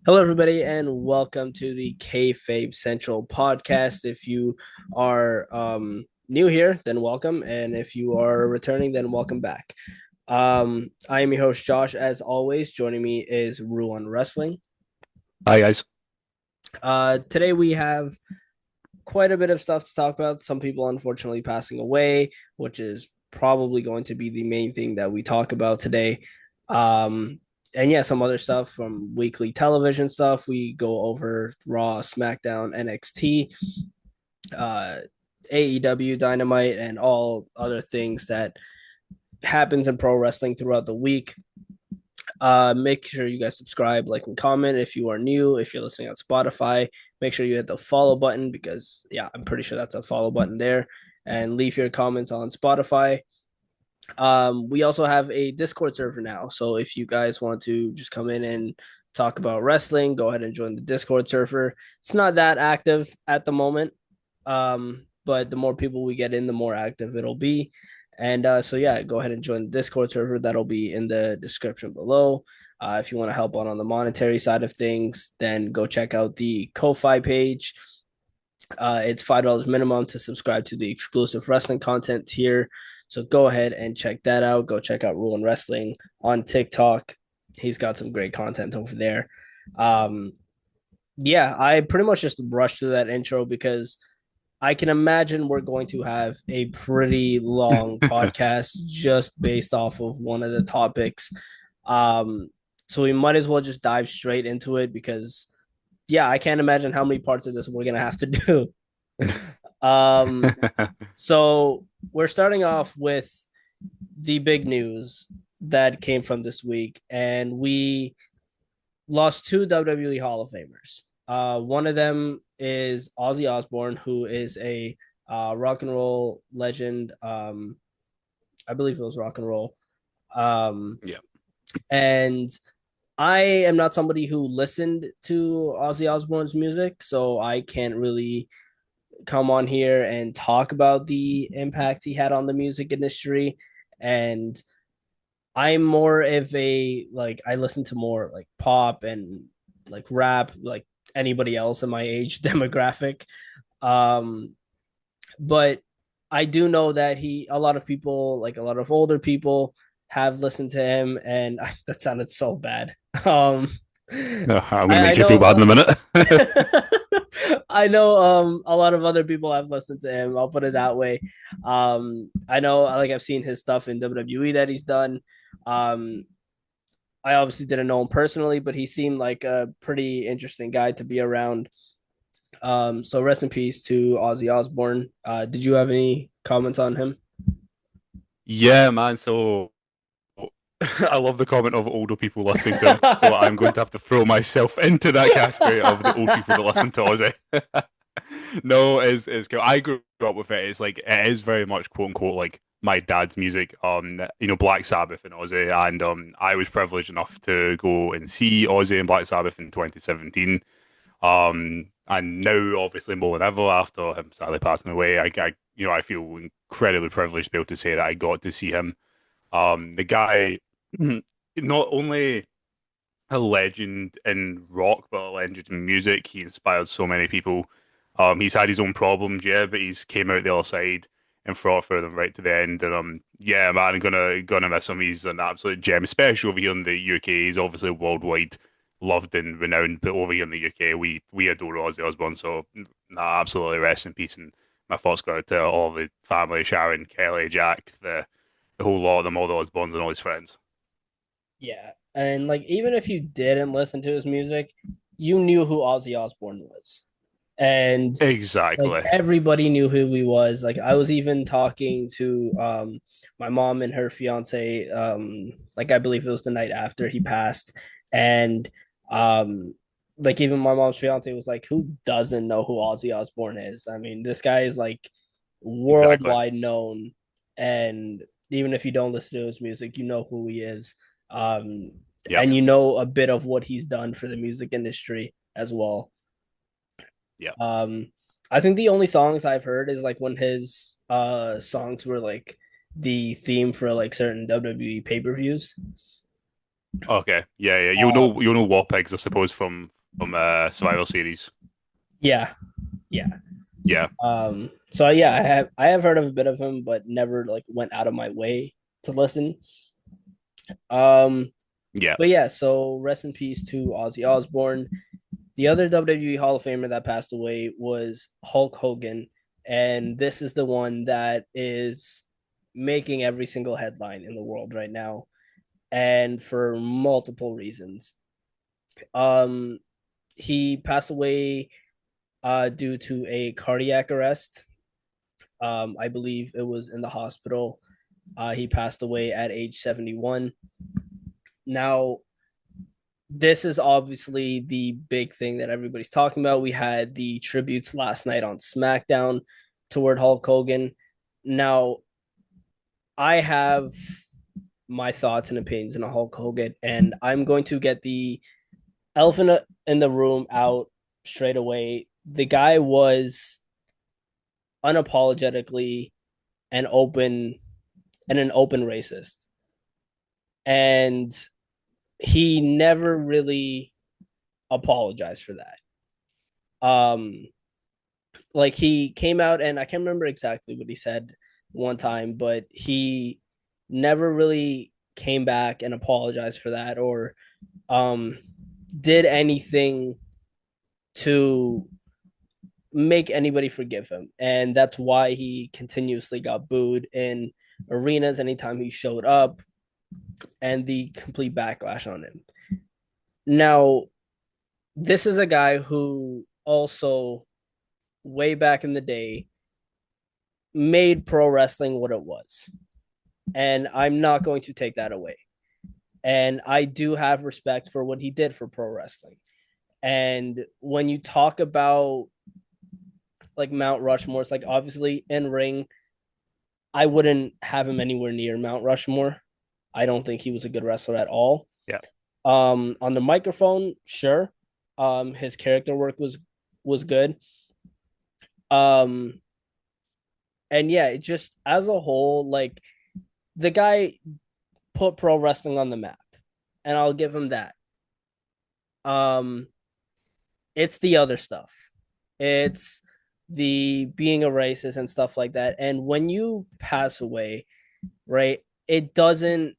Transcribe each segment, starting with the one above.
Hello, everybody, and welcome to the Kayfabe Central podcast. If you are new here, then welcome, and if you are returning, then welcome back. I am your host, Josh. As always, joining me is Ruan Wrestling. Hi guys. Today we have quite a bit of stuff to talk about. Some people, unfortunately, passing away, which is probably going to be the main thing that we talk about today. Um, and yeah, some other stuff from weekly television stuff. We go over Raw, SmackDown, NXT, uh, AEW Dynamite, and all other things that happens in pro wrestling throughout the week. Make sure you guys subscribe, like, and comment if you are new. If you're listening on Spotify, make sure you hit the follow button because, yeah, I'm pretty sure that's a follow button there. And leave your comments on Spotify. We also have a Discord server now. So if you guys want to just come in and talk about wrestling, go ahead and join the Discord server. It's not that active at the moment. But the more people we get in, the more active it'll be. And so yeah, go ahead and join the Discord server. That'll be in the description below. If you want to help out on the monetary side of things, then go check out the Ko-Fi page. It's $5 minimum to subscribe to the exclusive wrestling content tier. So go ahead and check that out. Go check out Rule and Wrestling on TikTok. He's got some great content over there. Um, yeah, I pretty much just rushed through that intro because I can imagine we're going to have a pretty long podcast just based off of one of the topics. Um, so we might as well just dive straight into it because, yeah, I can't imagine how many parts of this we're going to have to do. Um, so we're starting off with the big news that came from this week, and we lost two WWE Hall of Famers. One of them is Ozzy Osbourne, who is a rock and roll legend. I believe it was rock and roll. Um, Yeah. and I am not somebody who listened to Ozzy Osbourne's music, so I can't really come on here and talk about the impact he had on the music industry. And I'm more of a like I listen to more like pop and like rap, like anybody else in my age demographic. Um, but I do know that a lot of people, like a lot of older people, have listened to him, and that sounded so bad. No, I'm gonna I make you feel bad in a know. minute. I know a lot of other people have listened to him. I'll put it that way. I know like I've seen his stuff in WWE that he's done. Um I obviously didn't know him personally, but he seemed like a pretty interesting guy to be around. So rest in peace to Ozzy Osbourne. Did you have any comments on him? Yeah, man. So I love the comment of older people listening to him. So I'm going to have to throw myself into that category of the old people that listen to Ozzy. No, it's cool. I grew up with it. It's like it is very much quote unquote like my dad's music. Black Sabbath and Ozzy, and I was privileged enough to go and see Ozzy and Black Sabbath in 2017. And now, obviously, more than ever, after him sadly passing away, I feel incredibly privileged to be able to say that I got to see him. The guy, not only a legend in rock, but a legend in music. He inspired so many people. He's had his own problems, yeah, but he's came out the other side and fought for them right to the end. And yeah, man, I'm gonna miss him. He's an absolute gem, especially over here in the UK. He's obviously worldwide loved and renowned, but over here in the UK, we adore Ozzy Osbourne. So, nah, absolutely rest in peace. And my thoughts go out to all the family, Sharon, Kelly, Jack, the whole lot of them, all the Osbournes and all his friends. Yeah, and like even if you didn't listen to his music, you knew who Ozzy Osbourne was, and like Exactly. everybody knew who he was. Like I was even talking to my mom and her fiance, like I believe it was the night after he passed, and um like even my mom's fiance was like, who doesn't know who Ozzy Osbourne is? I mean, this guy is like Exactly. worldwide known, and even if you don't listen to his music, you know who he is. Um Yep. and you know a bit of what he's done for the music industry as well. Yep. Um, I think the only songs I've heard is like when his songs were like the theme for like certain WWE pay-per-views. Okay, yeah, yeah. Um, You'll know War Pigs, I suppose, from Survivor Series. yeah, yeah. Yeah, So yeah, I have heard of a bit of him, but never like went out of my way to listen. Um, yeah. but yeah, so rest in peace to Ozzy Osbourne. The other WWE Hall of Famer that passed away was Hulk Hogan, and this is the one that is making every single headline in the world right now, and for multiple reasons. Um, he passed away due to a cardiac arrest. I believe it was in the hospital. He passed away at age 71. Now, this is obviously the big thing that everybody's talking about. We had the tributes last night on SmackDown toward Hulk Hogan. Now, I have my thoughts and opinions on Hulk Hogan, and I'm going to get the elephant in the room out straight away. The guy was unapologetically an open an open racist, and he never really apologized for that. Like he came out and I can't remember exactly what he said one time, but he never really came back and apologized for that or um did anything to make anybody forgive him. And that's why he continuously got booed in arenas anytime he showed up and the complete backlash on him. Now, this is a guy who also way back in the day made pro wrestling what it was. And I'm not going to take that away. And I do have respect for what he did for pro wrestling. And when you talk about like Mount Rushmore, it's like obviously in ring, I wouldn't have him anywhere near Mount Rushmore. I don't think he was a good wrestler at all. Yeah. On the microphone, sure. His character work was good. Um, and yeah, it just as a whole, like the guy put pro wrestling on the map, and I'll give him that. Um, it's the other stuff. It's the being a racist and stuff like that. And when you pass away, right, it doesn't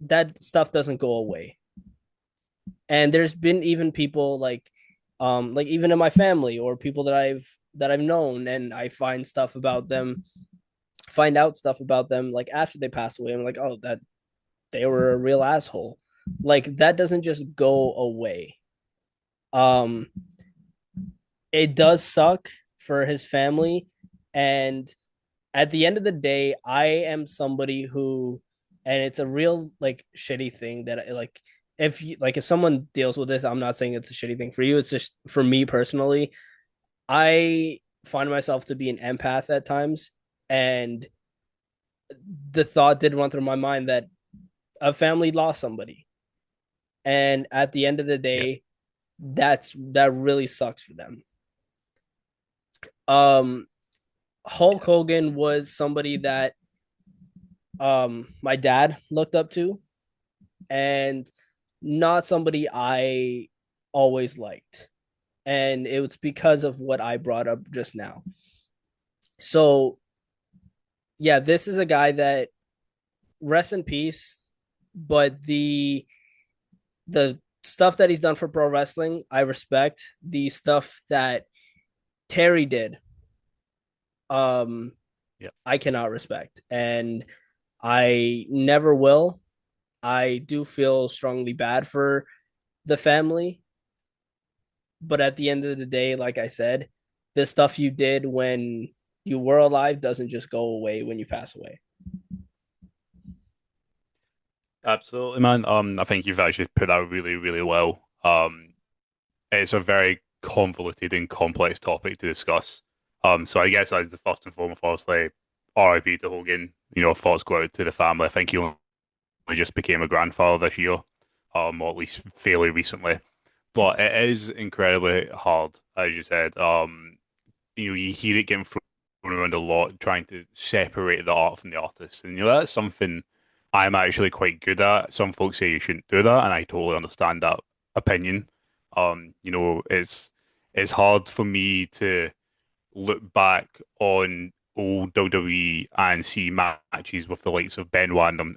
that stuff doesn't go away. And there's been even people like even in my family or people that I've known and I find out stuff about them like after they pass away. I'm like, oh, that they were a real asshole. Like that doesn't just go away. Um, it does suck for his family, and at the end of the day, I am somebody who, and it's a real like shitty thing that like if someone deals with this, I'm not saying it's a shitty thing for you. It's just for me personally. I find myself to be an empath at times, and the thought did run through my mind that a family lost somebody, and at the end of the Yeah. day, that really sucks for them. Um, Hulk Hogan was somebody that my dad looked up to, and not somebody I always liked, and it was because of what I brought up just now. So yeah, this is a guy that rest in peace, but the stuff that he's done for pro wrestling, I respect. The stuff that Terry did, um, Yeah. I cannot respect, and I never will. I do feel strongly bad for the family, but at the end of the day, like I said, the stuff you did when you were alive doesn't just go away when you pass away. Absolutely, man. I think you've actually put that really, really well. It's a very convoluted and complex topic to discuss. So I guess as the first and foremost, obviously, RIP to Hogan. Thoughts go out to the family. I think he only just became a grandfather this year, or at least fairly recently. But it is incredibly hard, as you said. You hear it getting thrown around a lot, trying to separate the art from the artist, and that's something I'm actually quite good at. Some folks say you shouldn't do that, and I totally understand that opinion. It's hard for me to look back on old WWE and see matches with the likes of Benoit and them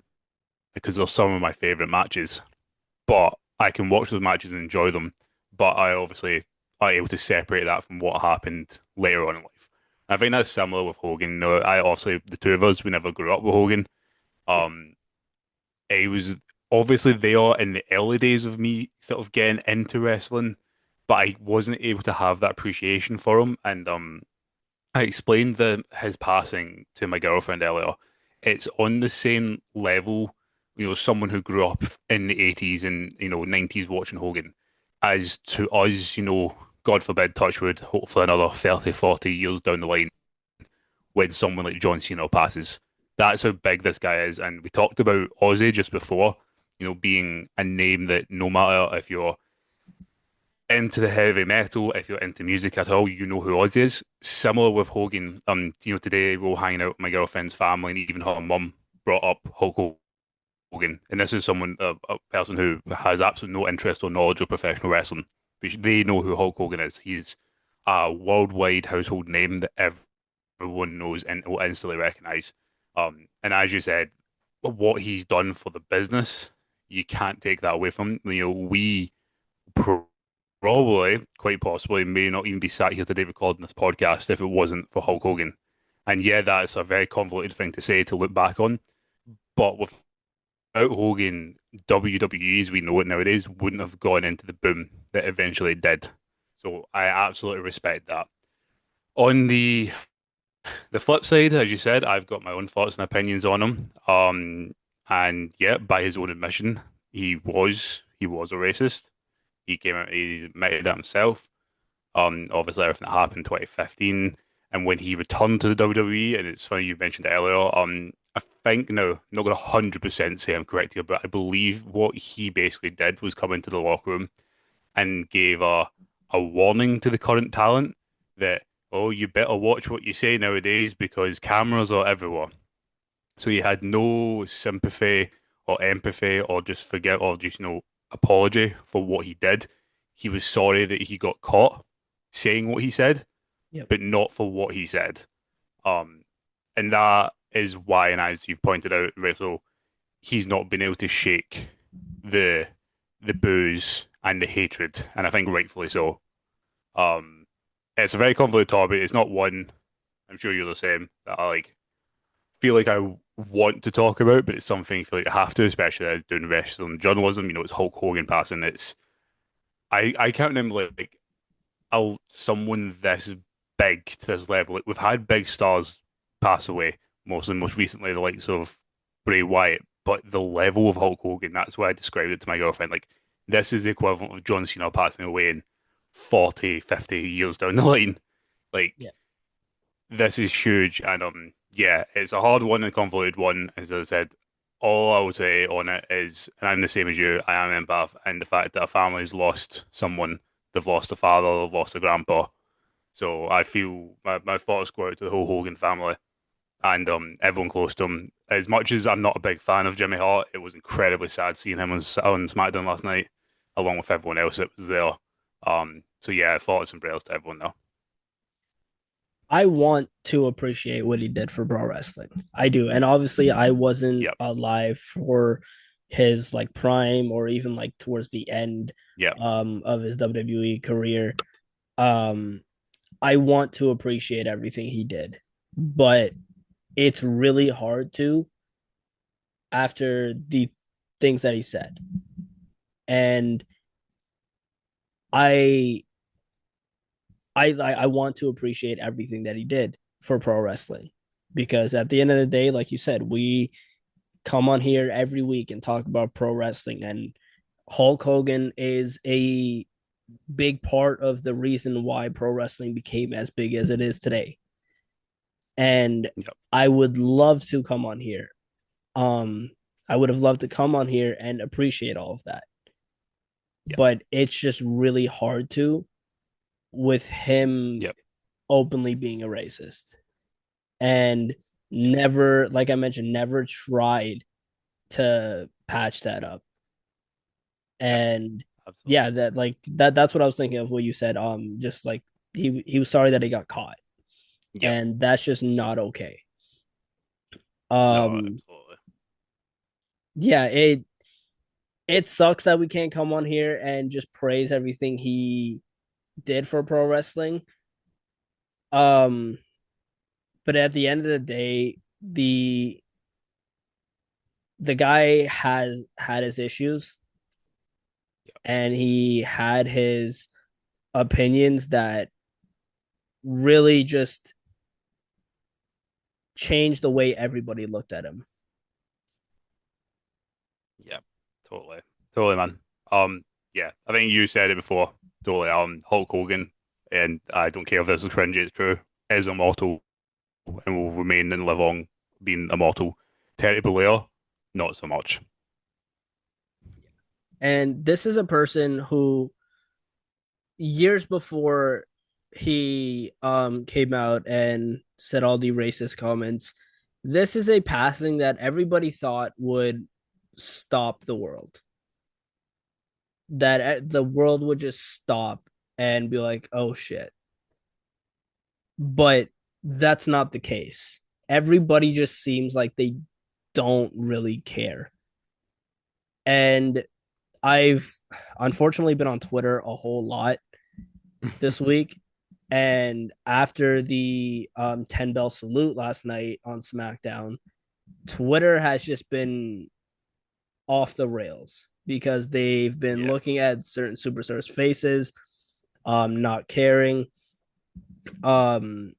because they're some of my favorite matches. But I can watch those matches and enjoy them. But I obviously are able to separate that from what happened later on in life. I think that's similar with Hogan. I obviously the two of us we never grew up with Hogan. Yeah. Um, I was obviously there in the early days of me sort of getting into wrestling, but I wasn't able to have that appreciation for him. And I explained his passing to my girlfriend earlier. It's on the same level, someone who grew up in the 80s and 90s watching Hogan, as to us, God forbid, touch wood, hopefully another 30, 40 years down the line when someone like John Cena passes. That's how big this guy is. And we talked about Ozzy just before, being a name that no matter if you're into the heavy metal, if you're into music at all, you know who Ozzy is. Similar with Hogan. Today we were hanging out with my girlfriend's family, and even her mum brought up Hulk Hogan. And this is a person who has absolutely no interest or knowledge of professional wrestling. But they know who Hulk Hogan is. He's a worldwide household name that everyone knows and will instantly recognize. And as you said, what he's done for the business, you can't take that away from him. We probably, quite possibly, may not even be sat here today recording this podcast if it wasn't for Hulk Hogan. And yeah, that's a very convoluted thing to say to look back on. But without Hogan, WWE as we know it nowadays wouldn't have gone into the boom that eventually did. So I absolutely respect that. On the flip side, as you said, I've got my own thoughts and opinions on him. And yeah, by his own admission, he was a racist. He came out, he admitted that himself. Obviously everything that happened in 2015, and when he returned to the WWE, and it's funny you mentioned it earlier. I think no, I'm not going to 100% say I'm correct here, but I believe what he basically did was come into the locker room and gave a warning to the current talent that, oh, you better watch what you say nowadays because cameras are everywhere. So he had no sympathy or empathy or just forget or just, apology for what he did. He was sorry that he got caught saying what he said, Yep. but not for what he said. Um, and that is why, and as you've pointed out, Rachel, he's not been able to shake the the booze and the hatred, and I think rightfully so. Um, it's a very convoluted topic. It's not one I'm sure you're the same that I feel like I want to talk about, but it's something I feel like I have to, especially as doing wrestling journalism. It's Hulk Hogan passing. I can't remember someone this big to this level. Like, we've had big stars pass away, most recently the likes of Bray Wyatt, but the level of Hulk Hogan, that's why I described it to my girlfriend. Like, this is the equivalent of John Cena passing away in 40, 50 years down the line. Like, Yeah. this is huge, and yeah, it's a hard one and convoluted one. As I said, all I would say on it is, and I'm the same as you, I am empath, and the fact that a family's lost someone, they've lost a father, they've lost a grandpa. So I feel my thoughts go out to the whole Hogan family and everyone close to him. As much as I'm not a big fan of Jimmy Hart, it was incredibly sad seeing him on SmackDown last night, along with everyone else that was there. So yeah, thoughts and prayers to everyone though. I want to appreciate what he did for pro wrestling. I do. And obviously I wasn't Yep, alive for his like prime or even like towards the end yep, of his WWE career. Um I want to appreciate everything he did. But it's really hard to after the things that he said. And I I want to appreciate everything that he did for pro wrestling because at the end of the day, like you said, we come on here every week and talk about pro wrestling, and Hulk Hogan is a big part of the reason why pro wrestling became as big as it is today. And yep, I would love to come on here. Um, I would have loved to come on here and appreciate all of that, yep, but it's just really hard to with him yep, openly being a racist and never, like I mentioned, never tried to patch that up. Yeah, And absolutely. yeah, that's what I was thinking of what you said. Just like he was sorry that he got caught, Yep. and that's just not okay. No, Um, absolutely. yeah, it sucks that we can't come on here and just praise everything he did for pro wrestling. Um, but at the end of the day, the guy has had his issues Yep. and he had his opinions that really just changed the way everybody looked at him. Yep. Totally. Totally, man. Yeah, I think you said it before. Totally. Hulk Hogan, and I don't care if this is cringy, it's true, is immortal and will remain and live on being immortal. Terry Bollea, not so much. And this is a person who years before he came out and said all the racist comments, this is a passing that everybody thought would stop the world. That the world would just stop and be like, "Oh shit." But that's not the case. Everybody just seems like they don't really care. And I've unfortunately been on Twitter a whole lot this week. And after the 10 bell salute last night on SmackDown, Twitter has just been off the rails because they've been Yeah. looking at certain superstars' faces, not caring. Um,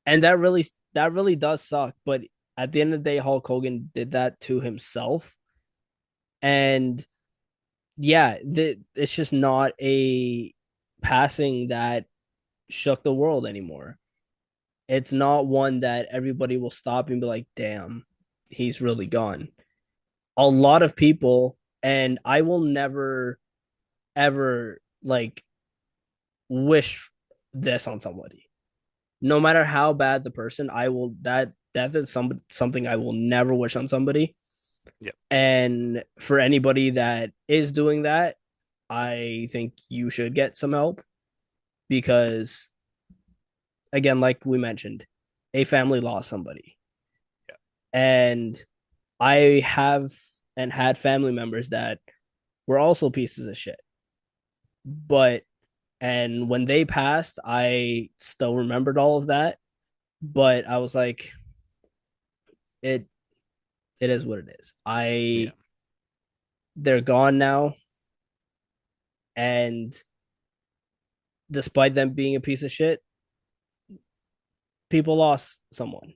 and that really does suck. But at the end of the day, Hulk Hogan did that to himself. And yeah, it's just not a passing that shook the world anymore. It's not one that everybody will stop and be like, damn, he's really gone. A lot of people, and I will never, ever like wish this on somebody. No matter how bad the person, I will that is something I will never wish on somebody. Yep. And for anybody that is doing that, I think you should get some help because again, like we mentioned, a family lost somebody. Yeah. And I have and had family members that were also pieces of shit. But and when they passed, I still remembered all of that. But I was like, it it is what it is. Yeah. They're gone now, and despite them being a piece of shit, people lost someone.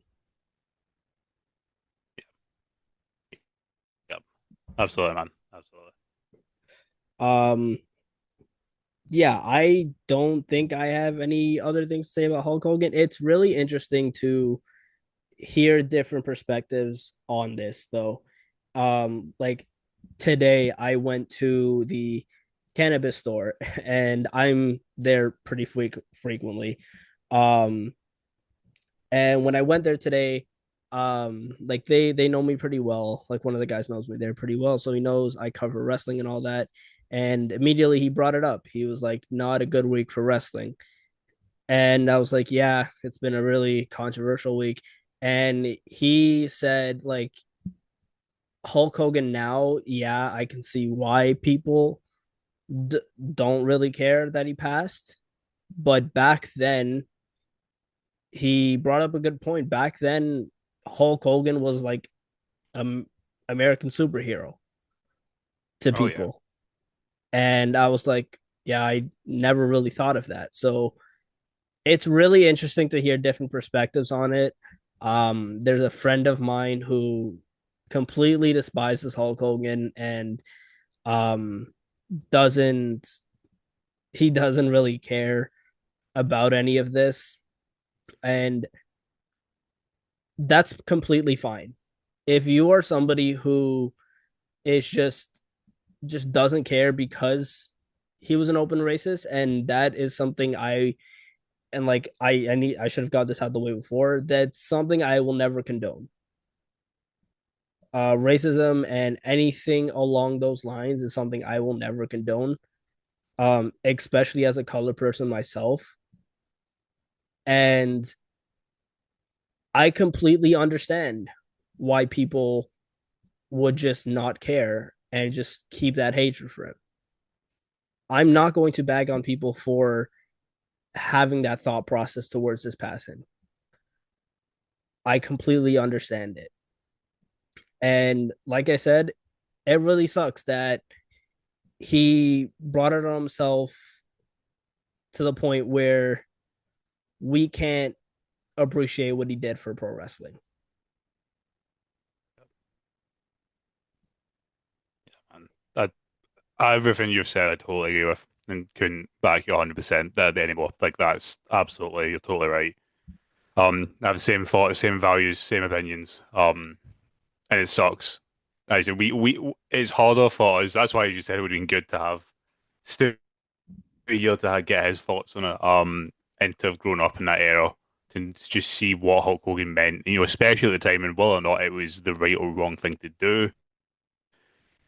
Yep. Absolutely, man. Absolutely. Um, yeah, I don't think I have any other things to say about Hulk Hogan. It's really interesting to hear different perspectives on this, though. Like today, I went to the cannabis store, and I'm there pretty frequently. Um, and when I went there today, like they know me pretty well. Like one of the guys knows me there pretty well, so he knows I cover wrestling and all that. And immediately he brought it up. He was like, "Not a good week for wrestling." And I was like, "Yeah, it's been a really controversial week." And he said, like, Hulk Hogan now, yeah, I can see why people d- don't really care that he passed. But back then, he brought up a good point. Back then, Hulk Hogan was like an American superhero to Oh yeah. people. And I was like, yeah, I never really thought of that. So it's really interesting to hear different perspectives on it. There's a friend of mine who completely despises Hulk Hogan and um, doesn't he doesn't really care about any of this, and that's completely fine. If you are somebody who is just doesn't care because he was an open racist, and that is something I should have got this out the way before. That's something I will never condone. Racism and anything along those lines is something I will never condone. Especially as a color person myself. And I completely understand why people would just not care and just keep that hatred for him. I'm not going to bag on people for having that thought process towards this passing. I completely understand it. And like I said, it really sucks that he brought it on himself to the point where we can't appreciate what he did for pro wrestling. And everything you've said, I totally agree with, and couldn't back you 100% anymore. Like that's absolutely, you're totally right. I have the same thought, same values, same opinions. And it sucks. As I said, it's harder for us. That's why you said it would have been good to have still here to get his thoughts on it. And to have grown up in that era to just see what Hulk Hogan meant. You know, especially at the time and whether or not it was the right or wrong thing to do.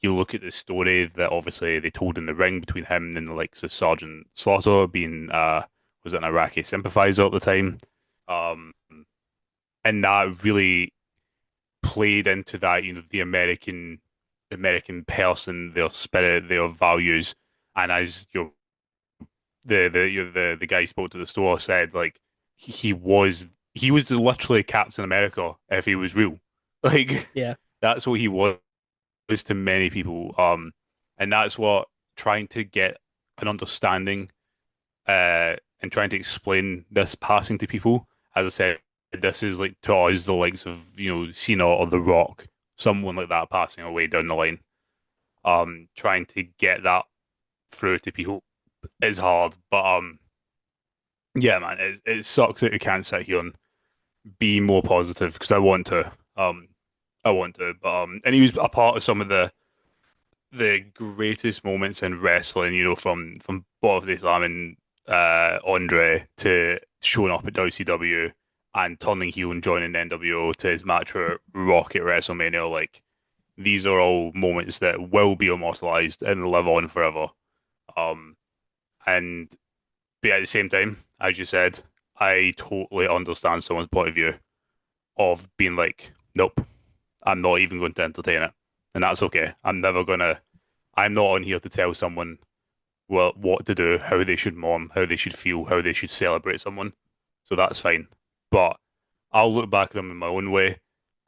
You look at the story that obviously they told in the ring between him and the likes of Sergeant Slaughter being was an Iraqi sympathizer at the time. Um, and that really played into that, you know, the American person, their spirit, their values, and as you the guy who spoke to the store said, like he was literally Captain America if he was real, like Yeah. that's what he was to many people, and that's what trying to get an understanding, and trying to explain this passing to people. As I said, this is like to us the likes of Cena or The Rock, someone like that passing away down the line. Trying to get that through to people is hard, but yeah, man, it sucks that we can't sit here and be more positive because I want to, but and he was a part of some of the greatest moments in wrestling, you know, from Bobby Slam and Andre to showing up at WCW and turning heel and joining NWO to his match for Rock at WrestleMania. Like these are all moments that will be immortalized and live on forever. Um, and but at the same time, as you said, I totally understand someone's point of view of being like, nope, I'm not even going to entertain it, and that's okay. I'm not on here to tell someone what to do, how they should mourn, how they should feel, how they should celebrate someone. So that's fine. But I'll look back at them in my own way.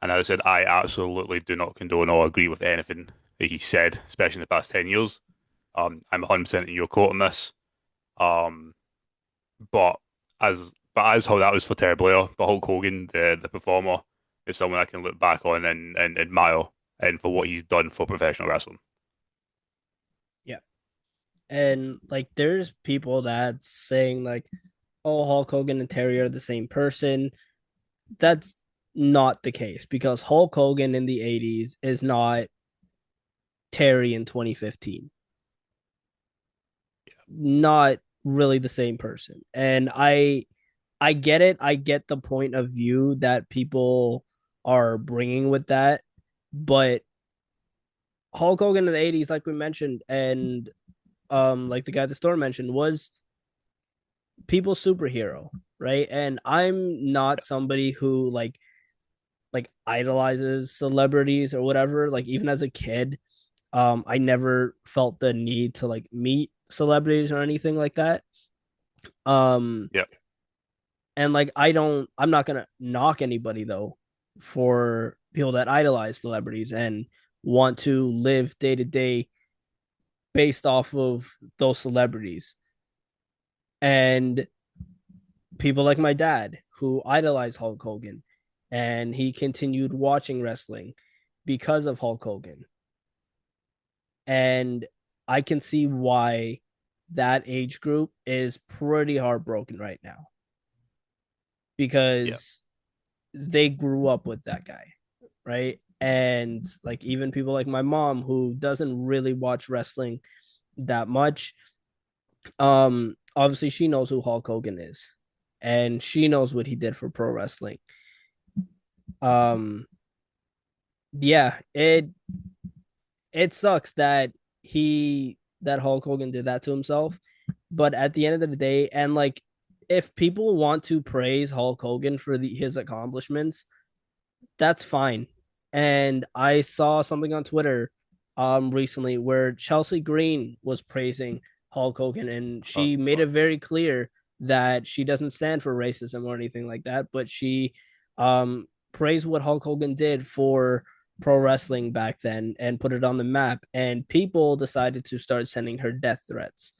And as I said, I absolutely do not condone or agree with anything that he said, especially in the past 10 years. I'm 100% in your court on this. Um, but as how that was for Terry Blair, but Hulk Hogan, the performer, is someone I can look back on and admire and for what he's done for professional wrestling. Yeah. And like there's people that's saying like, oh, Hulk Hogan and Terry are the same person. That's not the case because Hulk Hogan in the 80s is not Terry in 2015. Not really the same person. And I get it. I get the point of view that people are bringing with that, but Hulk Hogan in the 80s like we mentioned and like the guy at the store mentioned was people's superhero, right? And I'm not somebody who like idolizes celebrities or whatever. Like even as a kid, I never felt the need to like meet celebrities or anything like that. Um Yeah, and like I'm not gonna knock anybody though for people that idolize celebrities and want to live day to day based off of those celebrities. And people like my dad who idolized Hulk Hogan and he continued watching wrestling because of Hulk Hogan. And I can see why that age group is pretty heartbroken right now yeah, because they grew up with that guy, right? And like even people like my mom who doesn't really watch wrestling that much, obviously she knows who Hulk Hogan is and she knows what he did for pro wrestling. Um Yeah, it sucks that Hulk Hogan did that to himself. But at the end of the day, and like if people want to praise Hulk Hogan for his accomplishments, that's fine. And I saw something on Twitter recently where Chelsea Green was praising Hulk Hogan, and she made it very clear that she doesn't stand for racism or anything like that, but she praised what Hulk Hogan did for pro wrestling back then and put it on the map. And people decided to start sending her death threats,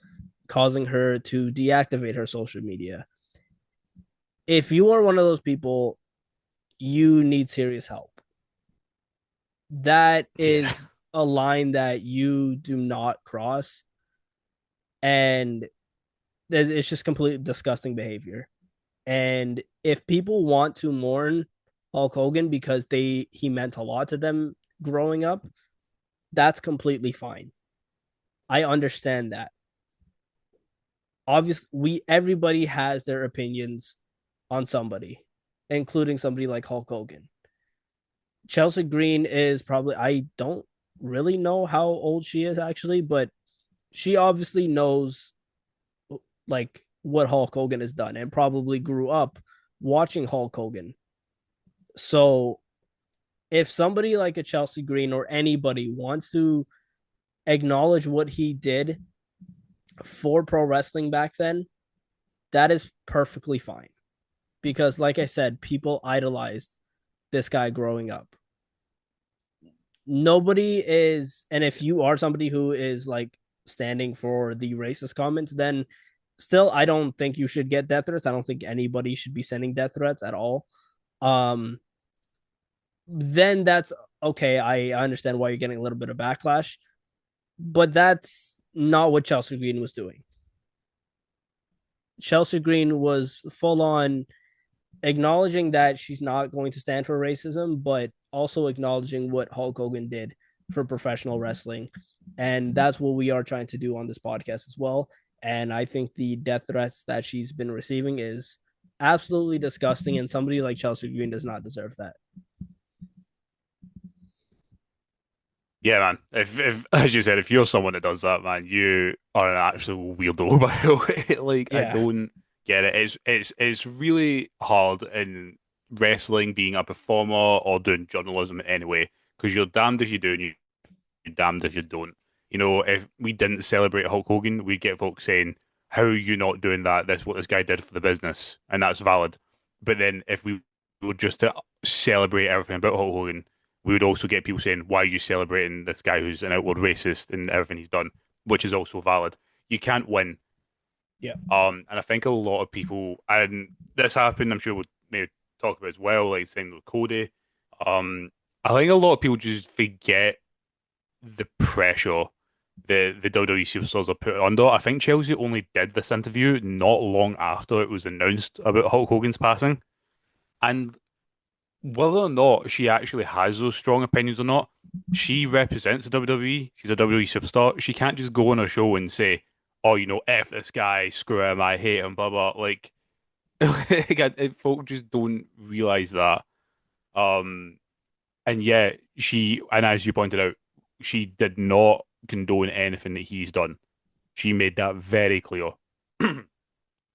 causing her to deactivate her social media. If you are one of those people, you need serious help. That Yeah. is a line that you do not cross, and it's just completely disgusting behavior. And if people want to mourn Hulk Hogan because he meant a lot to them growing up, that's completely fine. I understand that. Obviously, we everybody has their opinions on somebody, including somebody like Hulk Hogan. Chelsea Green is probably, I don't really know how old she is actually, but she obviously knows like what Hulk Hogan has done and probably grew up watching Hulk Hogan. So if somebody like a Chelsea Green or anybody wants to acknowledge what he did for pro wrestling back then, that is perfectly fine. Because like I said, people idolized this guy growing up. Nobody is, and if you are somebody who is like standing for the racist comments, then still I don't think you should get death threats. I don't think anybody should be sending death threats at all. Um then that's okay. I understand why you're getting a little bit of backlash, but that's not what Chelsea Green was doing. Chelsea Green was full on acknowledging that she's not going to stand for racism, but also acknowledging what Hulk Hogan did for professional wrestling. And that's what we are trying to do on this podcast as well. And I think the death threats that she's been receiving is absolutely disgusting. And somebody like Chelsea Green does not deserve that. Yeah, man. If as you said, if you're someone that does that, man, you are an absolute weirdo. By the way, like I Yeah. don't get it. It's really hard in wrestling, being a performer or doing journalism anyway, because you're damned if you do and you're damned if you don't. You know, if we didn't celebrate Hulk Hogan, we'd get folks saying, "How are you not doing that? That's what this guy did for the business," and that's valid. But then if we were just to celebrate everything about Hulk Hogan, we would also get people saying, "Why are you celebrating this guy who's an outward racist and everything he's done?" Which is also valid. You can't win. Yeah. And I think a lot of people, and this happened, I'm sure we'll maybe talk about as well, like saying with Cody. I think a lot of people just forget the pressure the WWE superstars are put under. I think Chelsea only did this interview not long after it was announced about Hulk Hogan's passing. And whether or not she actually has those strong opinions or not, she represents the WWE. She's a WWE superstar. She can't just go on a show and say, "Oh, you know, F this guy, screw him, I hate him, blah blah." Folk just don't realize that. Um, and yeah, and as you pointed out, she did not condone anything that he's done. She made that very clear.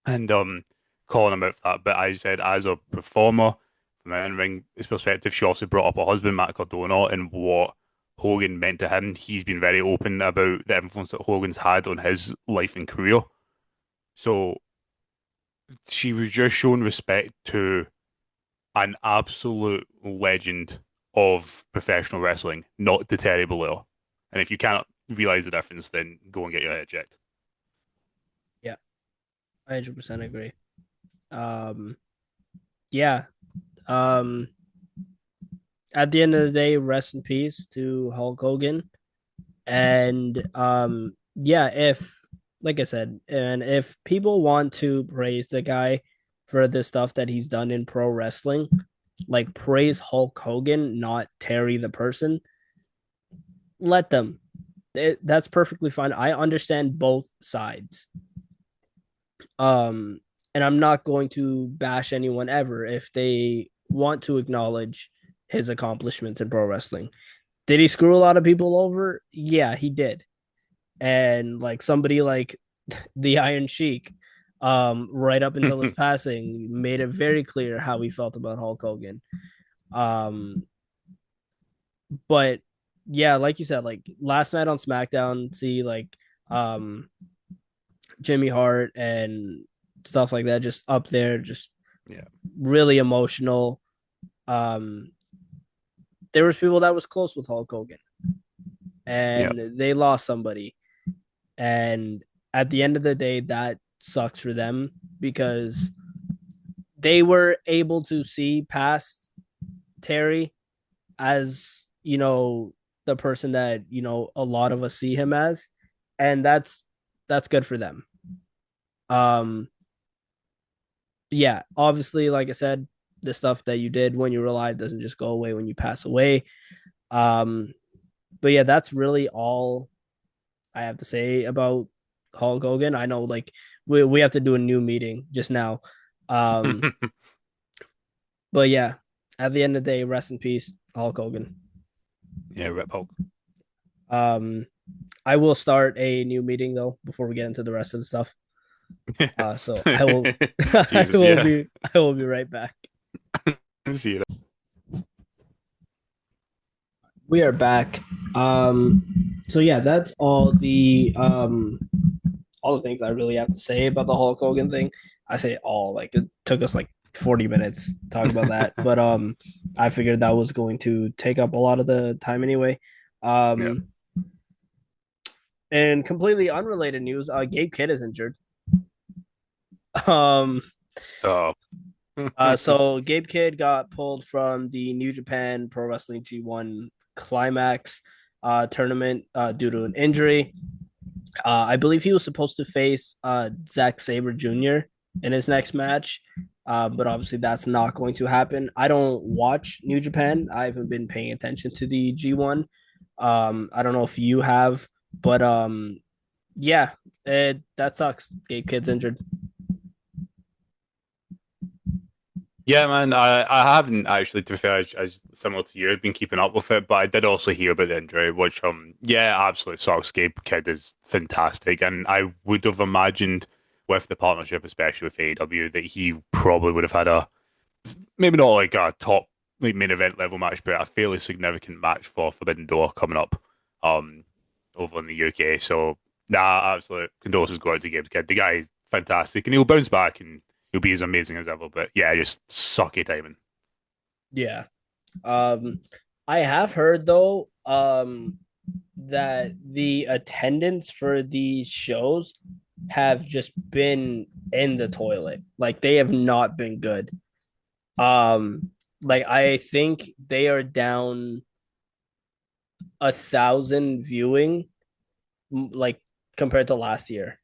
And calling him out for that. But I said, as a performer, from an in-ring perspective, she also brought up her husband, Matt Cardona, and what Hogan meant to him. He's been very open about the influence that Hogan's had on his life and career. So she was just showing respect to an absolute legend of professional wrestling, not the Terry Bollea. And if you cannot realize the difference, then go and get your head checked. Yeah. 100% agree. Um, yeah. Um, at the end of the day, rest in peace to Hulk Hogan. And yeah, if like I said, and if people want to praise the guy for the stuff that he's done in pro wrestling, like praise Hulk Hogan, not Terry the person, let them. That's perfectly fine. I understand both sides. Um, and I'm not going to bash anyone ever if they want to acknowledge his accomplishments in pro wrestling. Did he screw a lot of people over? Yeah, he did. And like somebody like the Iron Sheik, right up until his passing, made it very clear how he felt about Hulk Hogan. Um, but yeah, like you said, like last night on SmackDown, see like um Jimmy Hart and stuff like that, just up there, just Yeah. really emotional. Um, there was people that was close with Hulk Hogan, Yeah. and they lost somebody, and at the end of the day, that sucks for them because they were able to see past Terry as the person that a lot of us see him as, and that's good for them. Um, yeah, obviously, like I said, the stuff that you did when you were alive doesn't just go away when you pass away. Um, but yeah, that's really all I have to say about Hulk Hogan. I know, like we have to do a new meeting just now. Um, but yeah, at the end of the day, rest in peace, Hulk Hogan. Yeah, Rip Hulk. Um, I will start a new meeting though before we get into the rest of the stuff. So I will, Jesus, yeah. I will be right back. See you. We are back. So yeah, that's all the things I really have to say about the Hulk Hogan thing. I say all, like it took us like 40 minutes to talk about that, but I figured that was going to take up a lot of the time anyway. Yeah. Um, and completely unrelated news, Gabe Kidd is injured. Um, Oh. so Gabe Kidd got pulled from the New Japan Pro Wrestling G1 Climax tournament due to an injury. I believe he was supposed to face Zack Sabre Jr. in his next match, but obviously that's not going to happen. I don't watch New Japan. I haven't been paying attention to the G1. I don't know if you have, but yeah, that sucks. Gabe Kidd's injured. Yeah, man, I haven't actually, to be fair, as similar to you, I've been keeping up with it, but I did also hear about the injury, which, yeah, absolutely sucks. Gabe Kidd is fantastic, and I would have imagined with the partnership, especially with AEW, that he probably would have had maybe not like a top like main event level match, but a fairly significant match for Forbidden Door coming up, um, over in the UK. So, nah, absolute condolences go out to Gabe Kidd. The guy is fantastic, and he'll bounce back and he'll be as amazing as ever. But yeah, just sucky timing. Yeah. Um, I have heard though, that the attendance for these shows have just been in the toilet. Like they have not been good. Like I think they are down 1,000 viewing, like compared to last year.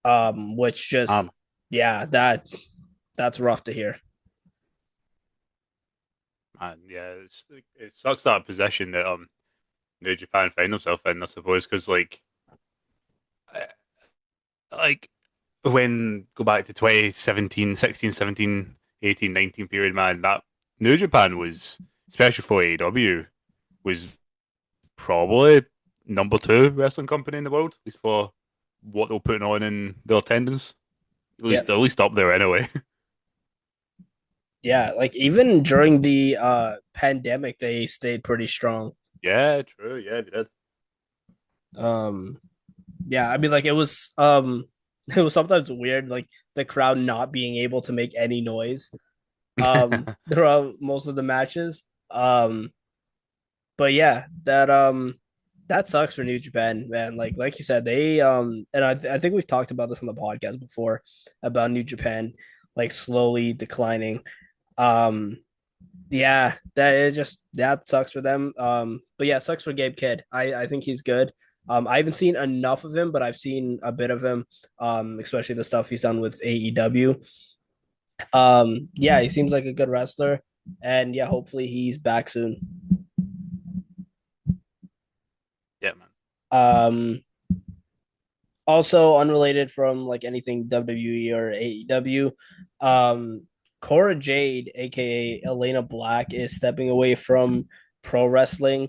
Um, Which just um, yeah, that's rough to hear. and yeah, it sucks that position that New Japan find themselves in, I suppose, because uh, like when go back to 2017, 16, 17, 18, 19 period, man, that New Japan was, especially for AEW, was probably number two wrestling company in the world, at least for what they were putting on in their attendance. Yep. At least up there anyway. Yeah, like even during the pandemic they stayed pretty strong. Yeah, true. Yeah, they did. Um yeah, I mean like it was it was sometimes weird like the crowd not being able to make any noise throughout most of the matches. But yeah, that sucks for New Japan, man. Like you said, they and I think we've talked about this on the podcast before about New Japan like slowly declining. Um yeah, that is just that sucks for them. But yeah, it sucks for Gabe Kidd. I think he's good. I haven't seen enough of him, but I've seen a bit of him. Especially the stuff he's done with AEW. Yeah, he seems like a good wrestler, and yeah, hopefully he's back soon. Yeah, man. Um, Also unrelated from like anything WWE or AEW. Um, Cora Jade, aka Elayna Black, is stepping away from pro wrestling.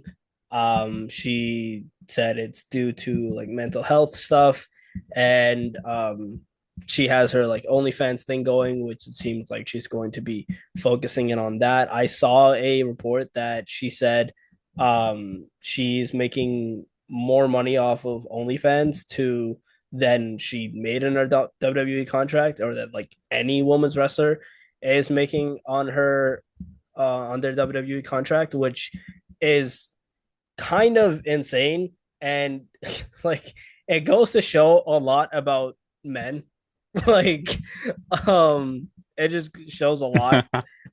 She said it's due to like mental health stuff, and she has her like OnlyFans thing going, which it seems like she's going to be focusing in on that. I saw a report that she said she's making more money off of OnlyFans to than she made in her WWE contract, or that like any women's wrestler is making on their WWE contract, which is kind of insane. And like it goes to show a lot about men. like it just shows a lot.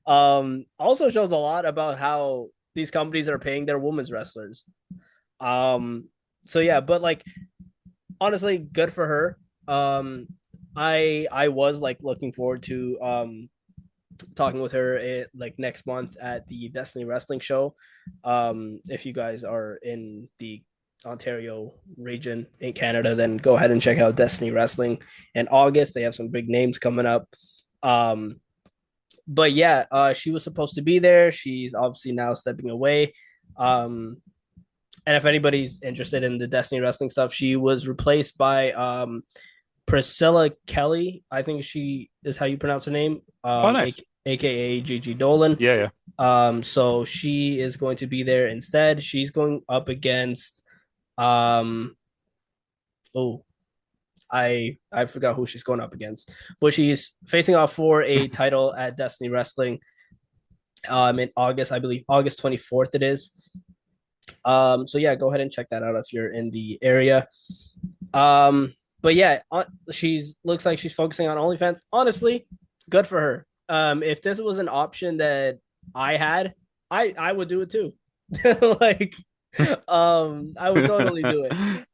Also shows a lot about how these companies are paying their women's wrestlers. Um so yeah, but like honestly, good for her. I was like looking forward to talking with her like next month at the Destiny Wrestling show. If you guys are in the Ontario region in Canada, then go ahead and check out Destiny Wrestling in August. They have some big names coming up. Um, but yeah, she was supposed to be there. She's obviously now stepping away. And if anybody's interested in the Destiny Wrestling stuff, she was replaced by Priscilla Kelly. I think she is how you pronounce her name. Oh, nice. AKA Gigi Dolan. Yeah, yeah. So she is going to be there instead. She's going up against um oh I forgot who she's going up against, but she's facing off for a title at Destiny Wrestling in August, I believe August 24th it is. So yeah, go ahead and check that out if you're in the area. But yeah, she's looks like she's focusing on OnlyFans. Honestly, good for her. If this was an option that I had, I would do it too. like, I would totally do it.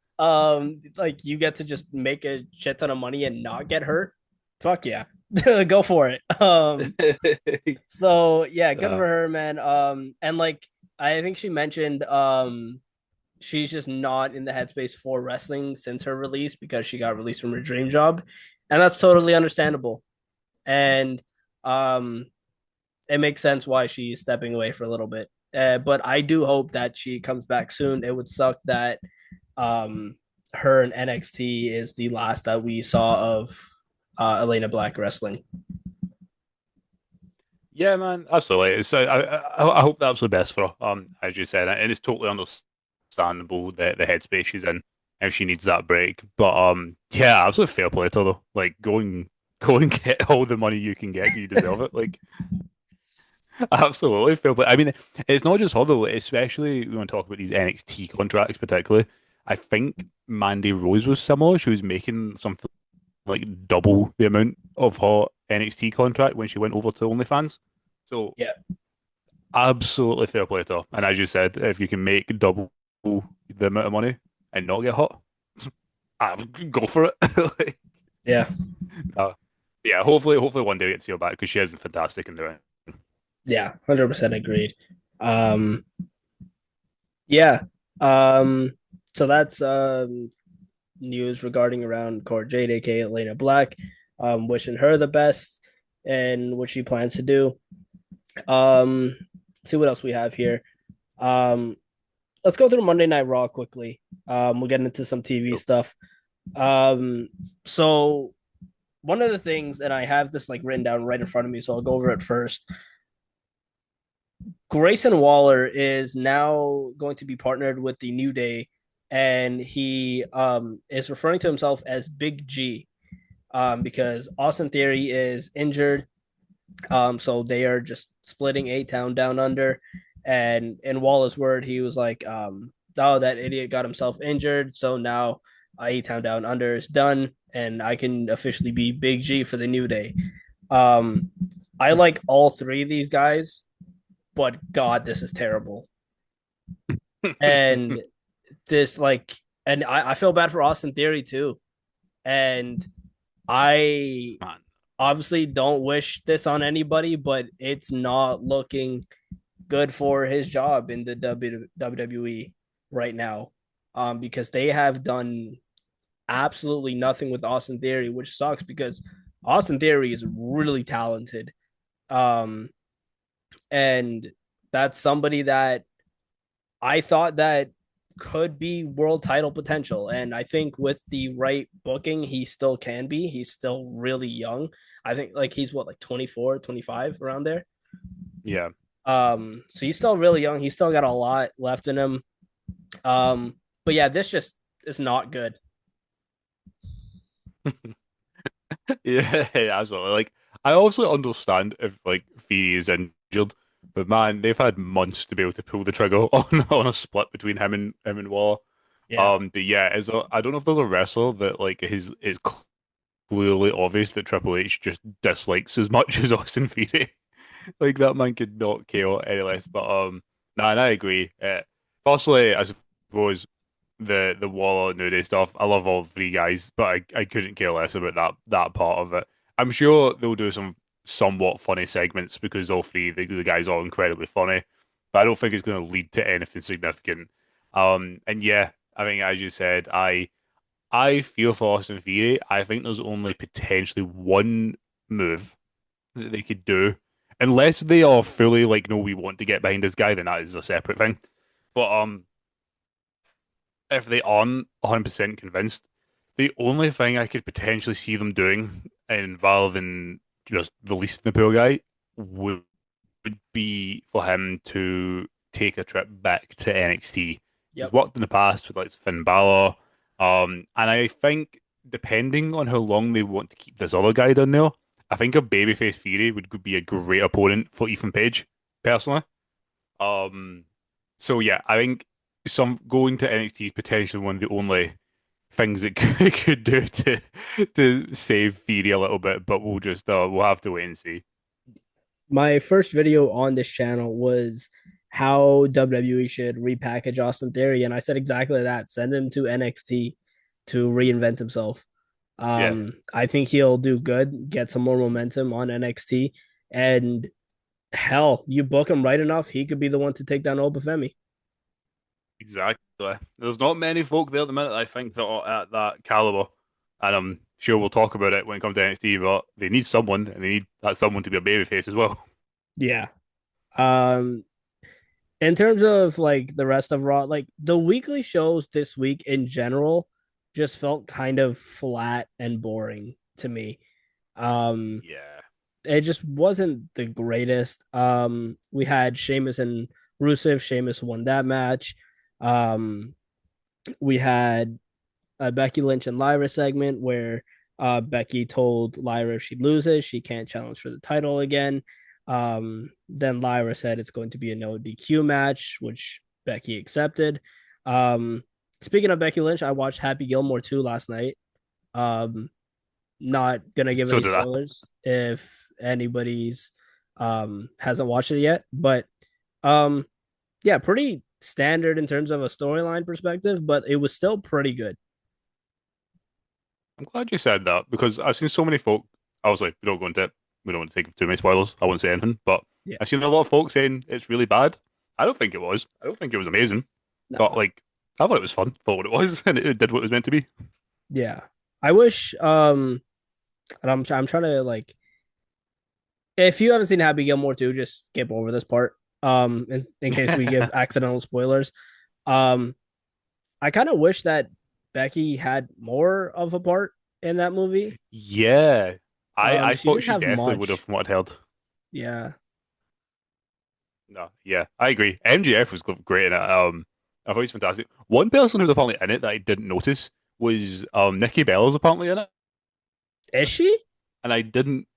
Like you get to just make a shit ton of money and not get hurt. Fuck yeah, go for it. So yeah, good uh, for her, man. And like I think she mentioned, she's just not in the headspace for wrestling since her release because she got released from her dream job, and that's totally understandable. And um, it makes sense why she's stepping away for a little bit. But I do hope that she comes back soon. It would suck that her and NXT is the last that we saw of Elayna Black wrestling. yeah, man, absolutely. It's I hope the absolute best for her. As you said, and it's totally understandable the headspace she's in if she needs that break. But yeah, absolute fair play to her though. Like go and get all the money you can get. You deserve it. Like absolutely fair play. I mean, it's not just her though. Especially when we talk about these NXT contracts, particularly. I think Mandy Rose was similar. She was making something like double the amount of her NXT contract when she went over to OnlyFans. So Yeah, absolutely fair play to her. And as you said, if you can make double the amount of money and not get hot, go for it. Like, yeah, uh, yeah, hopefully one day we get to see her back because she is fantastic in the ring. yeah. 100% agreed. Um, yeah. Um, so that's news regarding around Cora Jade, aka Elayna Black. Wishing her the best and what she plans to do. Um, see what else we have here. Um, let's go through Monday Night Raw quickly. We'll get into some TV Cool. stuff. So one of the things, and I have this like written down right in front of me, so I'll go over it first. Grayson Waller is now going to be partnered with the New Day, and he is referring to himself as Big G, because Austin Theory is injured. So they are just splitting A Town down under. And in Waller's word, he was like, "Oh, that idiot got himself injured, so now A Town down under is done, and I can officially be Big G for the New Day." Um, I like all three of these guys, but God, this is terrible. And this like, and I feel bad for Austin Theory too. And I Man. obviously don't wish this on anybody, but it's not looking good for his job in the WWE right now, because they have done absolutely nothing with Austin Theory, which sucks because Austin Theory is really talented. Um, and that's somebody that I thought that could be world title potential. And I think with the right booking, he still can be. He's still really young. I think like he's what, like 24, 25 around there. Yeah. So he's still really young. He's still got a lot left in him. But yeah, this just is not good. Yeah, absolutely. Like, I also understand if like Fee is injured, but man, they've had months to be able to pull the trigger on a split between him and Waller. Yeah. But yeah, I don't know if there's a wrestler that like his is clearly obvious that Triple H just dislikes as much as Austin Theory. Like that man could not KO any less. But nah, and I agree. Firstly, I suppose the Waller Nude stuff. I love all three guys, but I couldn't care less about that part of it. I'm sure they'll do some somewhat funny segments because all three the guys are incredibly funny, but I don't think it's going to lead to anything significant. And yeah, I think as you said, I feel for Austin Theory. I think there's only potentially one move that they could do, unless they are fully like, no, we want to get behind this guy, then that is a separate thing. But if they aren't 100% convinced, the only thing I could potentially see them doing, and rather than just releasing the poor guy, would be for him to take a trip back to NXT. He's Yep. worked in the past with like Finn Balor, and I think depending on how long they want to keep this other guy down there, I think a babyface Theory would be a great opponent for Ethan Page, personally. Um, so yeah, I think some going to NXT is potentially one of the only things it could do to save Theory a little bit, but we'll have to wait and see. My first video on this channel was how WWE should repackage Austin Theory, and I said exactly that. Send him to NXT to reinvent himself. Yeah, I think he'll do good, get some more momentum on NXT, and hell, you book him right enough, he could be the one to take down Obafemi. exactly. There's not many folk there at the minute I think that are at that caliber, and I'm sure we'll talk about it when it comes to NXT. But they need someone, and they need that someone to be a babyface as well. Yeah. Um, in terms of like the rest of Raw, like the weekly shows this week in general just felt kind of flat and boring to me. Um, Yeah. it just wasn't the greatest. We had Sheamus and Rusev. Sheamus won that match. Um, we had a Becky Lynch and Lyra segment where Becky told Lyra if she loses, she can't challenge for the title again. Then Lyra said it's going to be a no DQ match, which Becky accepted. Um, Speaking of Becky Lynch, I watched Happy Gilmore 2 last night. Um, Not gonna give So any did I. spoilers if anybody's hasn't watched it yet, but um yeah, pretty standard in terms of a storyline perspective, but it was still pretty good. I'm glad you said that because I've seen so many folk. I was like, we don't go into it. We don't want to take too many spoilers. I won't say anything, but Yeah. I've seen a lot of folk saying it's really bad. I don't think it was. I don't think it was amazing, but No. like, I thought it was fun for what it was, and it did what it was meant to be. Yeah. I wish and I'm trying to like, if you haven't seen Happy Gilmore 2, just skip over this part. In case we give accidental spoilers. Um I kind of wish that Becky had more of a part in that movie. Yeah, I She thought didn't she have definitely would have, much. from what I'd heard. Yeah. No, yeah, I agree. MJF was great in it. I thought he was fantastic. One person who was apparently in it that I didn't notice was Nikki Bella's apparently in it, Is she? and I didn't.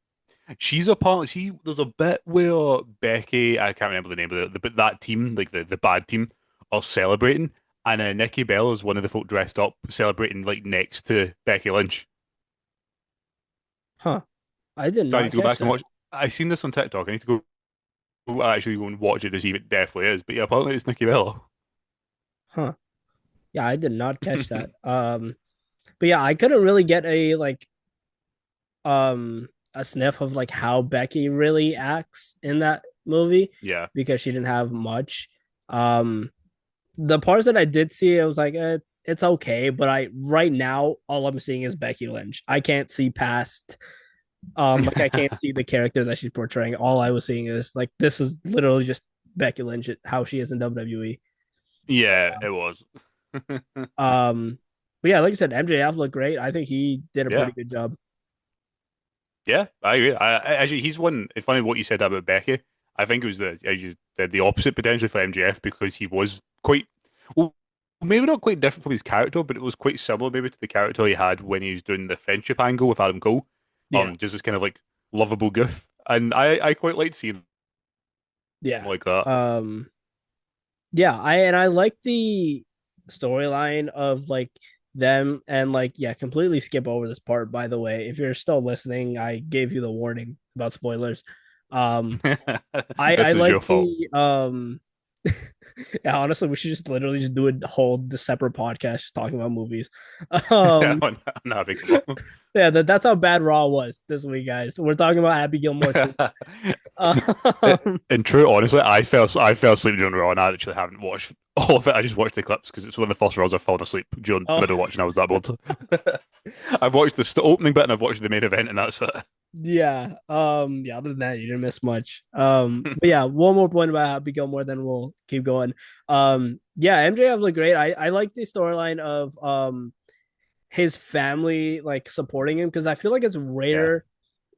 She's apparently there's a bit where Becky, I can't remember the name of but that team, like the bad team, are celebrating, and Nikki Bella is one of the folk dressed up celebrating like next to Becky Lynch. Huh. I did So I need not to go catch back and that. watch. I seen this on TikTok. I need to actually go and watch it to see if it definitely is. But yeah, apparently it's Nikki Bella. Huh. Yeah, I did not catch that. But yeah, I couldn't really get a sniff of like how Becky really acts in that movie Yeah. because she didn't have much. Um the parts that I did see, I was like, it's okay, but I right now all I'm seeing is Becky Lynch. I can't see past Like I can't see the character that she's portraying. All I was seeing is like this is literally just Becky Lynch, how she is in WWE. Yeah, it was. Um, but yeah, like you said, MJF looked great. I think he did a pretty Yeah, good job. yeah, I agree. Actually, he's one. It's funny what you said about Becky. I think it was as you said, the opposite potentially for MJF because he was quite well, maybe not quite different from his character, but it was quite similar maybe to the character he had when he was doing the friendship angle with Adam Cole. Yeah, Just this kind of like lovable goof, and I quite liked seeing him yeah. like that. Yeah, I like the storyline of like them and like yeah, completely skip over this part by the way. If you're still listening, I gave you the warning about spoilers. Um I This is like your fault. the yeah, honestly, we should just literally just do a whole separate podcast just talking about movies. Um No, big problem. yeah, that's how bad Raw was this week, guys. We're talking about Happy Gilmore 2. Um In true, honestly, I fell asleep during Raw, and I actually haven't watched all of it. I just watched the clips because it's one of the first Raws I've fallen asleep during oh, middle watching. I was that bored. I've watched the opening bit and I've watched the main event, and that's it. yeah. Yeah, other than that, you didn't miss much. But yeah, one more point about Happy Gilmore, then we'll keep going. Yeah, MJF looked great. I like the storyline of his family like supporting him because I feel like it's Yeah, rare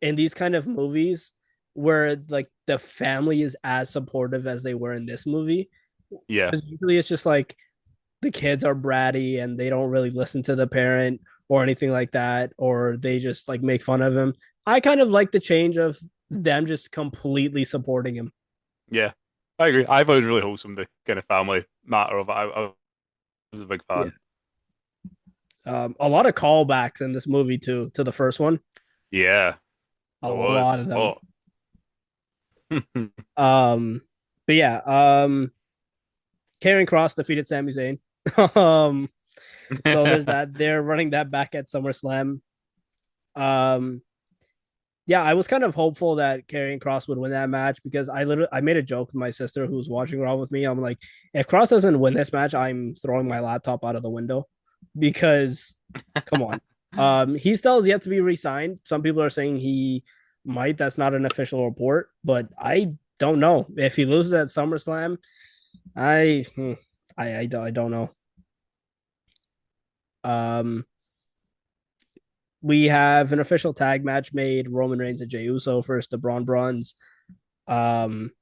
in these kind of movies where like the family is as supportive as they were in this movie. yeah, Because usually it's just like the kids are bratty and they don't really listen to the parent or anything like that, or they just like make fun of him. I kind of like the change of them just completely supporting him. yeah. I agree. I thought it was really wholesome, the kind of family matter of it. I was a big Yeah. fan. A lot of callbacks in this movie too to the first one. Yeah, A I was. lot of them. Oh, Um, but yeah, Karrion Cross defeated Sami Zayn. um, so there's that. They're running that back at SummerSlam. Um, yeah, I was kind of hopeful that Karrion Cross would win that match because I made a joke with my sister who was watching Raw with me. I'm like, if Cross doesn't win this match, I'm throwing my laptop out of the window because come on. He still has yet to be re-signed. Some people are saying he might. That's not an official report, but I don't know. If he loses at SummerSlam, I I don't know. Um we have an official tag match made, Roman Reigns and Jey Uso versus the Braun Brawns. Um,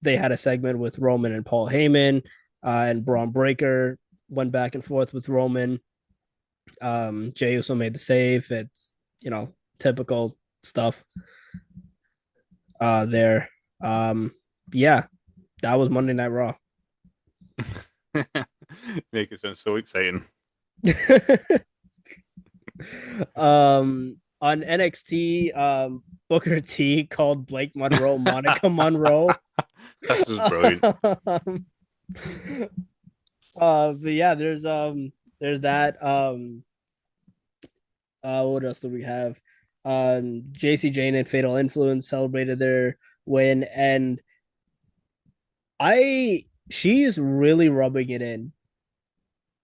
they had a segment with Roman and Paul Heyman, and Braun Breaker went back and forth with Roman. Jey Uso made the save. It's typical stuff there. Um, yeah, that was Monday Night Raw. make it sound so exciting. On NXT, Booker T called Blake Monroe Monica Monroe. This was brilliant. But yeah, there's that. What else do we have? JC Jane and Fatal Influence celebrated their win, and she's really rubbing it in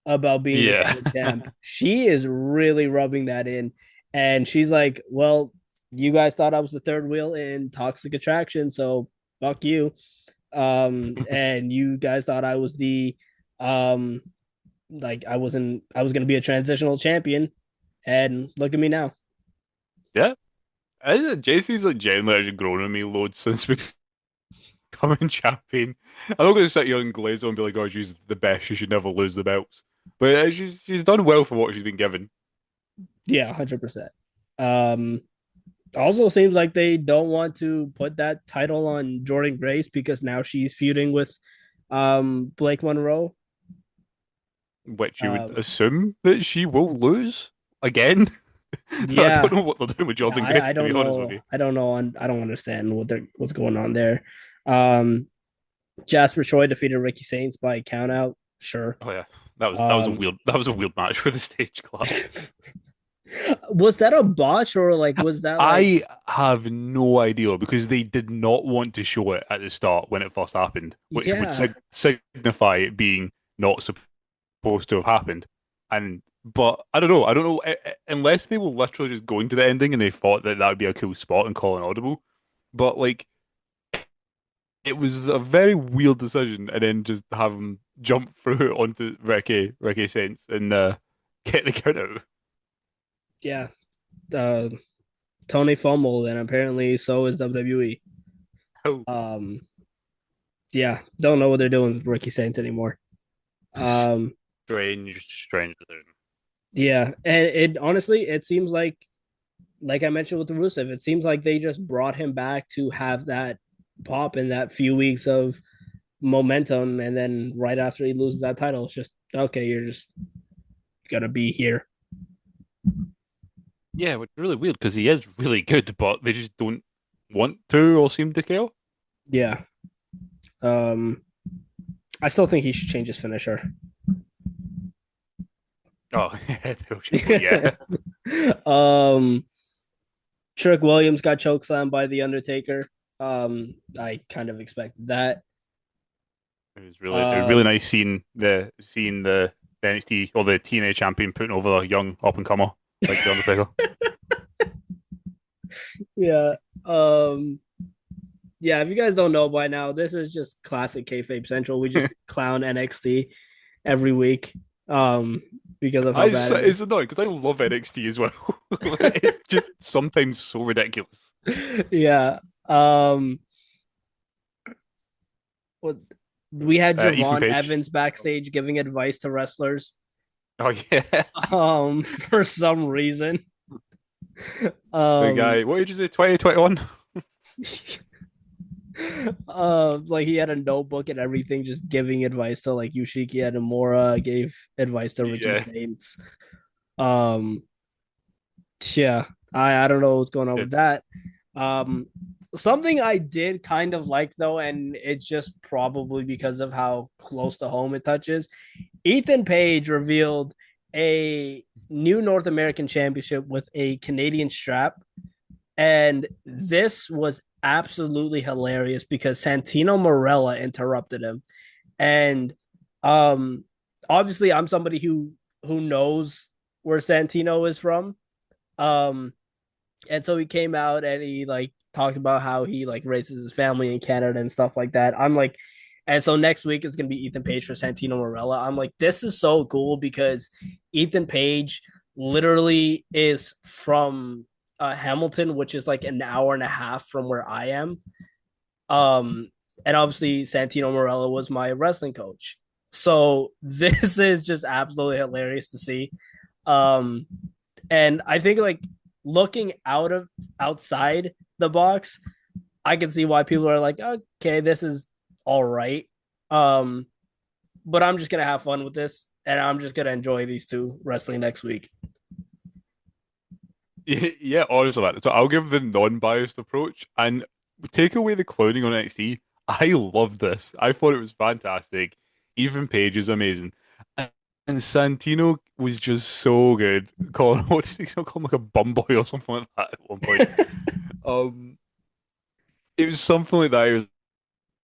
about being the Yeah. current champ. She is really rubbing that in, and she's like, "Well, you guys thought I was the third wheel in Toxic Attraction, so fuck you." And you guys thought I was the um like I was gonna be a transitional champion, and look at me now. Yeah. JC's like genuinely actually grown on me loads since becoming champion. I'm not going to sit here and glaze on and be like, oh, she's the best. She should never lose the belts. But she's done well for what she's been given. Yeah, 100%. Um Also seems like they don't want to put that title on Jordan Grace because now she's feuding with Blake Monroe. Which you would Um assume that she will lose again. I yeah, don't know what they're doing with yeah, Jordan Grace, I to be don't honest with know. you. I don't know. I don't understand what's going on there. Um Jasper Troy defeated Ricky Saints by count out. Sure. Oh yeah, that was a Um weird match with the stage collapse. was that a botch or like was that like I have no idea because they did not want to show it at the start when it first happened, which would yeah. signify it being not supposed to have happened. And But I don't know. I don't know unless they were literally just going to the ending and they thought that that would be a cool spot and call an audible. But like, it was a very weird decision, and then just have him jump through onto Ricky Saints and get the count out. Yeah, uh, Tony fumbled, and apparently so is WWE. How Um, yeah, don't know what they're doing with Ricky Saints anymore. Um, strange decision. yeah, and it honestly, it seems like I mentioned with the Rusev, it seems like they just brought him back to have that pop in that few weeks of momentum, and then right after he loses that title, it's just okay, you're just gonna be here. Yeah, which is really weird because he is really good, but they just don't want to or seem to care. Yeah. Um, I still think he should change his finisher. Oh, yeah. um, Trick Williams got chokeslammed by the Undertaker. I kind of expected that. It was really Um, nice seeing the NXT or the TNA champion putting over a young up and comer like the Undertaker. yeah. Um, yeah. If you guys don't know by now, this is just classic kayfabe central. We just clown NXT every week. Um, because of how bad it It's annoying because I love NXT as well. It's just sometimes so ridiculous. is. Yeah. Um, what we had Ethan Javon Page. Evans backstage giving advice to wrestlers. Oh yeah, For some reason. the Um, guy. What did you say? 2021. like he had a notebook and everything, just giving advice to like Yushiki Adamora, gave advice to Ricky Yeah. Saints. Um, yeah, I don't know what's going on Yeah. with that. Um, something I did kind of like though, and it's just probably because of how close to home it touches. Ethan Page revealed a new North American championship with a Canadian strap. And this was absolutely hilarious because Santino Morella interrupted him. And um obviously I'm somebody who knows where Santino is from. Um and so he came out and he like talked about how he like raises his family in Canada and stuff like that. I'm like, and so next week is gonna be Ethan Page for Santino Morella. I'm like, this is so cool because Ethan Page literally is from Hamilton, which is like an hour and a half from where I am. Um, and obviously Santino Morella was my wrestling coach. So this is just absolutely hilarious to see. Um, and I think like looking outside the box, I can see why people are like, okay, this is all right. Um, but I'm just gonna have fun with this, and I'm just gonna enjoy these two wrestling next week. Yeah, honestly, man. So I'll give the non-biased approach and take away the clowning on NXT. I loved this. I thought it was fantastic. Even Page is amazing. And Santino was just so good. What did he call him like a bum boy or something like that at one point? Um, it was something like that. He was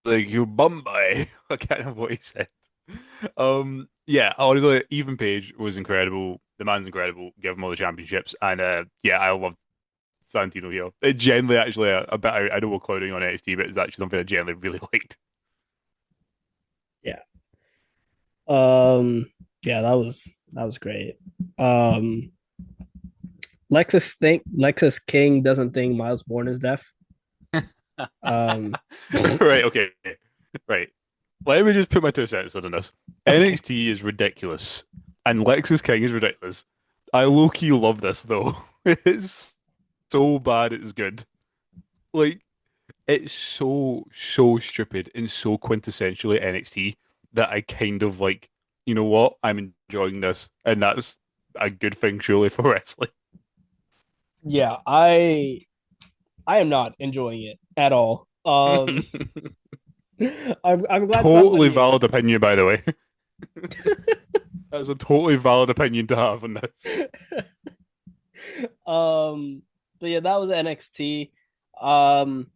like, you bum boy. I can't remember what he said. Yeah, honestly, even Page was incredible. The man's incredible. Give him all the championships. And yeah, I love Santino here. It generally actually a bit I know we're clouding on NXT, but it's actually something I generally really liked. Yeah. Um. Yeah, that was great. Um. Lexus King doesn't think Miles Bourne is deaf. Um. Right, okay. Right. Let me just put my 2 cents on this. Okay. NXT is ridiculous, and Lexus King is ridiculous. I low key love this though. It's so bad it's good. Like it's so stupid and so quintessentially NXT that I kind of like, you know what? I'm enjoying this, and that's a good thing surely for wrestling. Yeah, I am not enjoying it at all. I'm glad Totally somebody valid is. opinion, by the way. That's a totally valid opinion to have on this. But yeah, that was NXT. Um,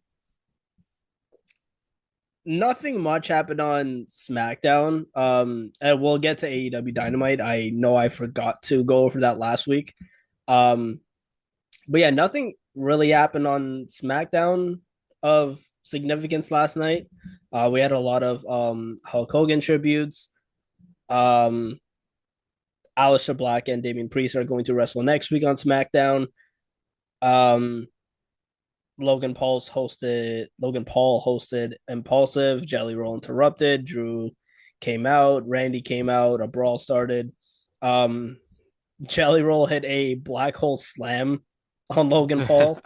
Nothing much happened on SmackDown. And we'll get to AEW Dynamite. I know I forgot to go over that last week. Um, but yeah, nothing really happened on SmackDown of significance last night. We had a lot of Hulk Hogan tributes. Um, Aleister Black and Damian Priest are going to wrestle next week on SmackDown. Um, Logan Paul hosted Impulsive, Jelly Roll interrupted, Drew came out, Randy came out, a brawl started. Um Jelly Roll hit a black hole slam on Logan Paul.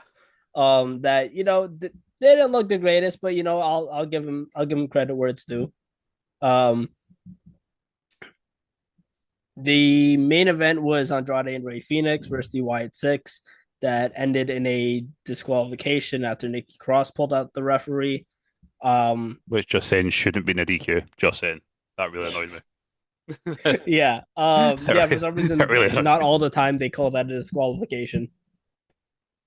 That they didn't look the greatest, but I'll give him credit where it's due. Um the main event was Andrade and Ray Phoenix versus the Wyatt Six that ended in a disqualification after Nikki Cross pulled out the referee. Which just saying shouldn't be in a DQ. Just saying. That really annoyed me. Yeah. Yeah, for some That reason, really annoyed not me. all the time they call that a disqualification.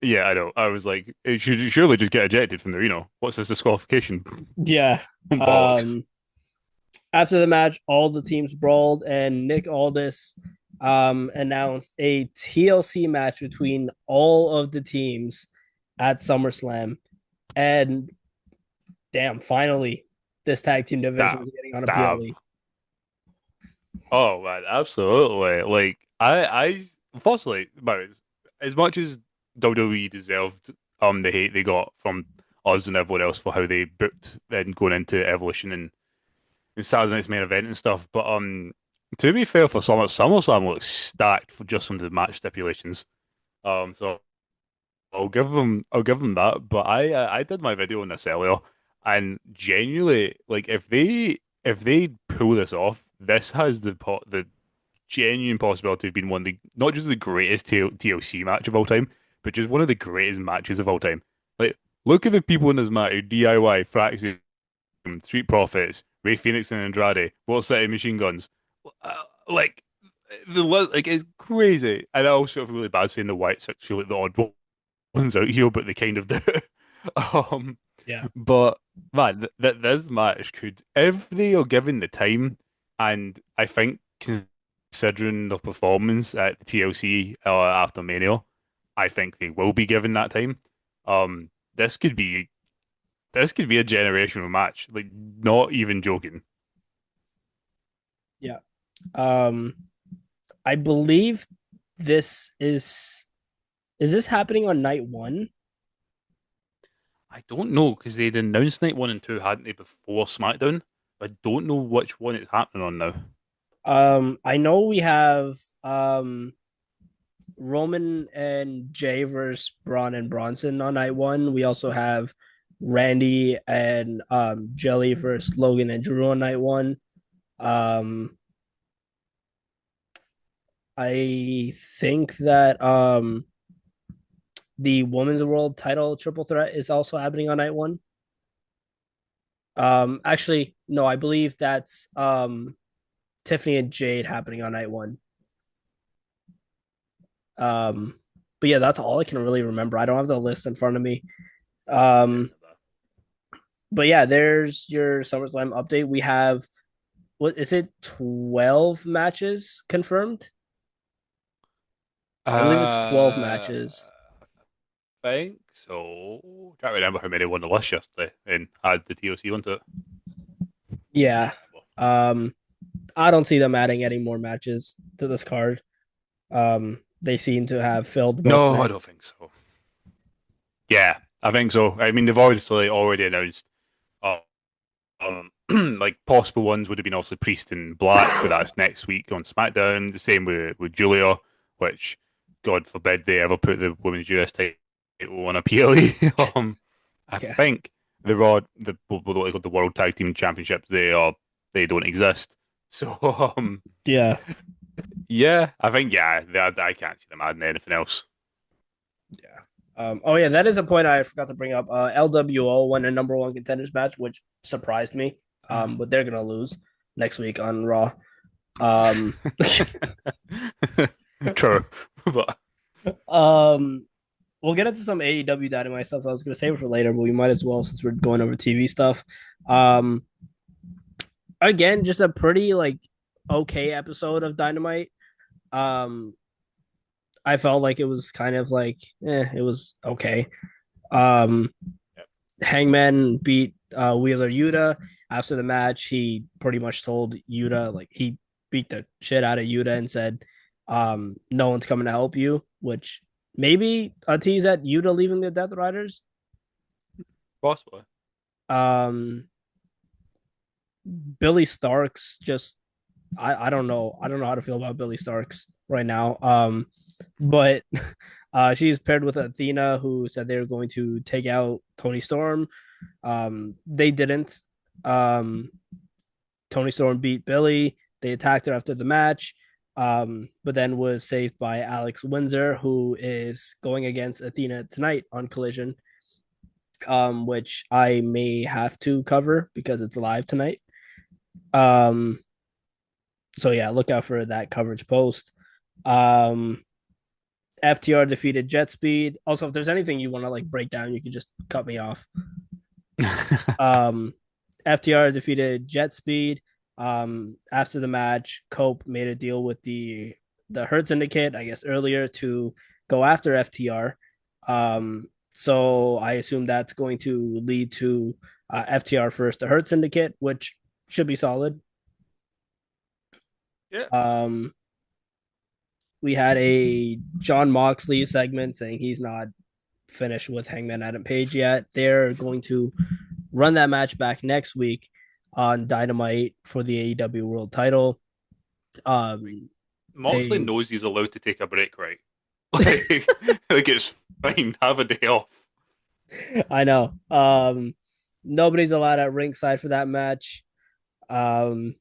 Yeah, I know. I was like, it should surely just get ejected from there, What's this disqualification? Yeah. Bollocks. Um, After the match, all the teams brawled, and Nick Aldis announced a TLC match between all of the teams at SummerSlam. And damn, finally, this tag team division Damn. is getting on a Damn. PLE. Oh man, absolutely. Like firstly, but as much as WWE deserved the hate they got from us and everyone else for how they booked then going into Evolution and Saturday night's main event and stuff, but to be fair for SummerSlam looks stacked for just from the match stipulations. So I'll give them that. But I did my video on this earlier, and genuinely, like if they pull this off, this has the genuine possibility of being one of the not just the greatest TLC match of all time, but just one of the greatest matches of all time. Like, look at the people in this match: DIY, Fraxium, Street Profits, Ray Phoenix and Andrade, World City Machine Guns. Like like it's crazy, and I also feel really bad saying the White Six feel like the oddball ones out here, but they kind of do. um, Yeah. but man, this match could, if they are given the time, and I think considering the performance at the TLC after Mania, I think they will be given that time. Um, this could be this could be a generational match, like not even joking. Yeah. Um, I believe this is this happening on night one? I don't know because they'd announced night one and two, hadn't they, before SmackDown? I don't know which one it's happening on now. I know we have Roman and Jay versus Braun and Bronson on night one. We also have Randy and Jelly versus Logan and Drew on night one. Um, I think that the women's world title triple threat is also happening on night one. Actually, no, I believe that's Tiffany and Jade happening on night one. Um, but yeah, that's all I can really remember. I don't have the list in front of me. Yeah. Um, but yeah, there's your SummerSlam update. We have what is it, 12 matches confirmed? I believe it's 12 Uh, matches. think so. Can't remember how many won the list yesterday and had the TOC onto it. Yeah. Can't remember. Um, I don't see them adding any more matches to this card. They seem to have filled both No, I don't nights. think so. Yeah, I think so. I mean, they've obviously already announced uh, like possible ones would have been obviously Priest and Black, but that's next week on SmackDown. The same with Julia, which God forbid they ever put the women's US title on a PLE. I Yeah. think the Raw, the what they call the World Tag Team Championships, they don't exist. So Yeah. yeah, I think I can't see them adding anything else. Yeah. Oh yeah, that is a point I forgot to bring up. LWO won a number one contenders match, which surprised me. But they're gonna lose next week on Raw. Um, True, but um, we'll get into some AEW Dynamite stuff. I was gonna save it for later, but we might as well since we're going over TV stuff. Um, again, just a pretty like okay episode of Dynamite. Um, I felt like it was kind of like it was okay. Um, Hangman beat Wheeler Yuta after the match. He pretty much told Yuta like he beat the shit out of Yuta and said, "No one's coming to help you," which maybe a tease at Yuta leaving the Death Riders. Possibly. Um, Billy Starks just I don't know. I don't know how to feel about Billy Starks right now. But she's paired with Athena, who said they were going to take out Tony Storm. They didn't. Um, Tony Storm beat Billy. They attacked her after the match, but then was saved by Alex Windsor, who is going against Athena tonight on Collision, which I may have to cover because it's live tonight. Um, so yeah, look out for that coverage post. Um, FTR defeated Jet Speed. Also, if there's anything you want to like break down, you can just cut me off. Um, FTR defeated Jet Speed. After the match, Cope made a deal with the Hurt Syndicate, I guess earlier to go after FTR. So I assume that's going to lead to FTR first the Hurt Syndicate, which should be solid. Yeah. Um, we had a John Moxley segment saying he's not finished with Hangman Adam Page yet. They're going to run that match back next week on Dynamite for the AEW World Title. Moxley They, knows he's allowed to take a break, right? Like it's fine. Have a day off. I know. Nobody's allowed at ringside for that match. Um,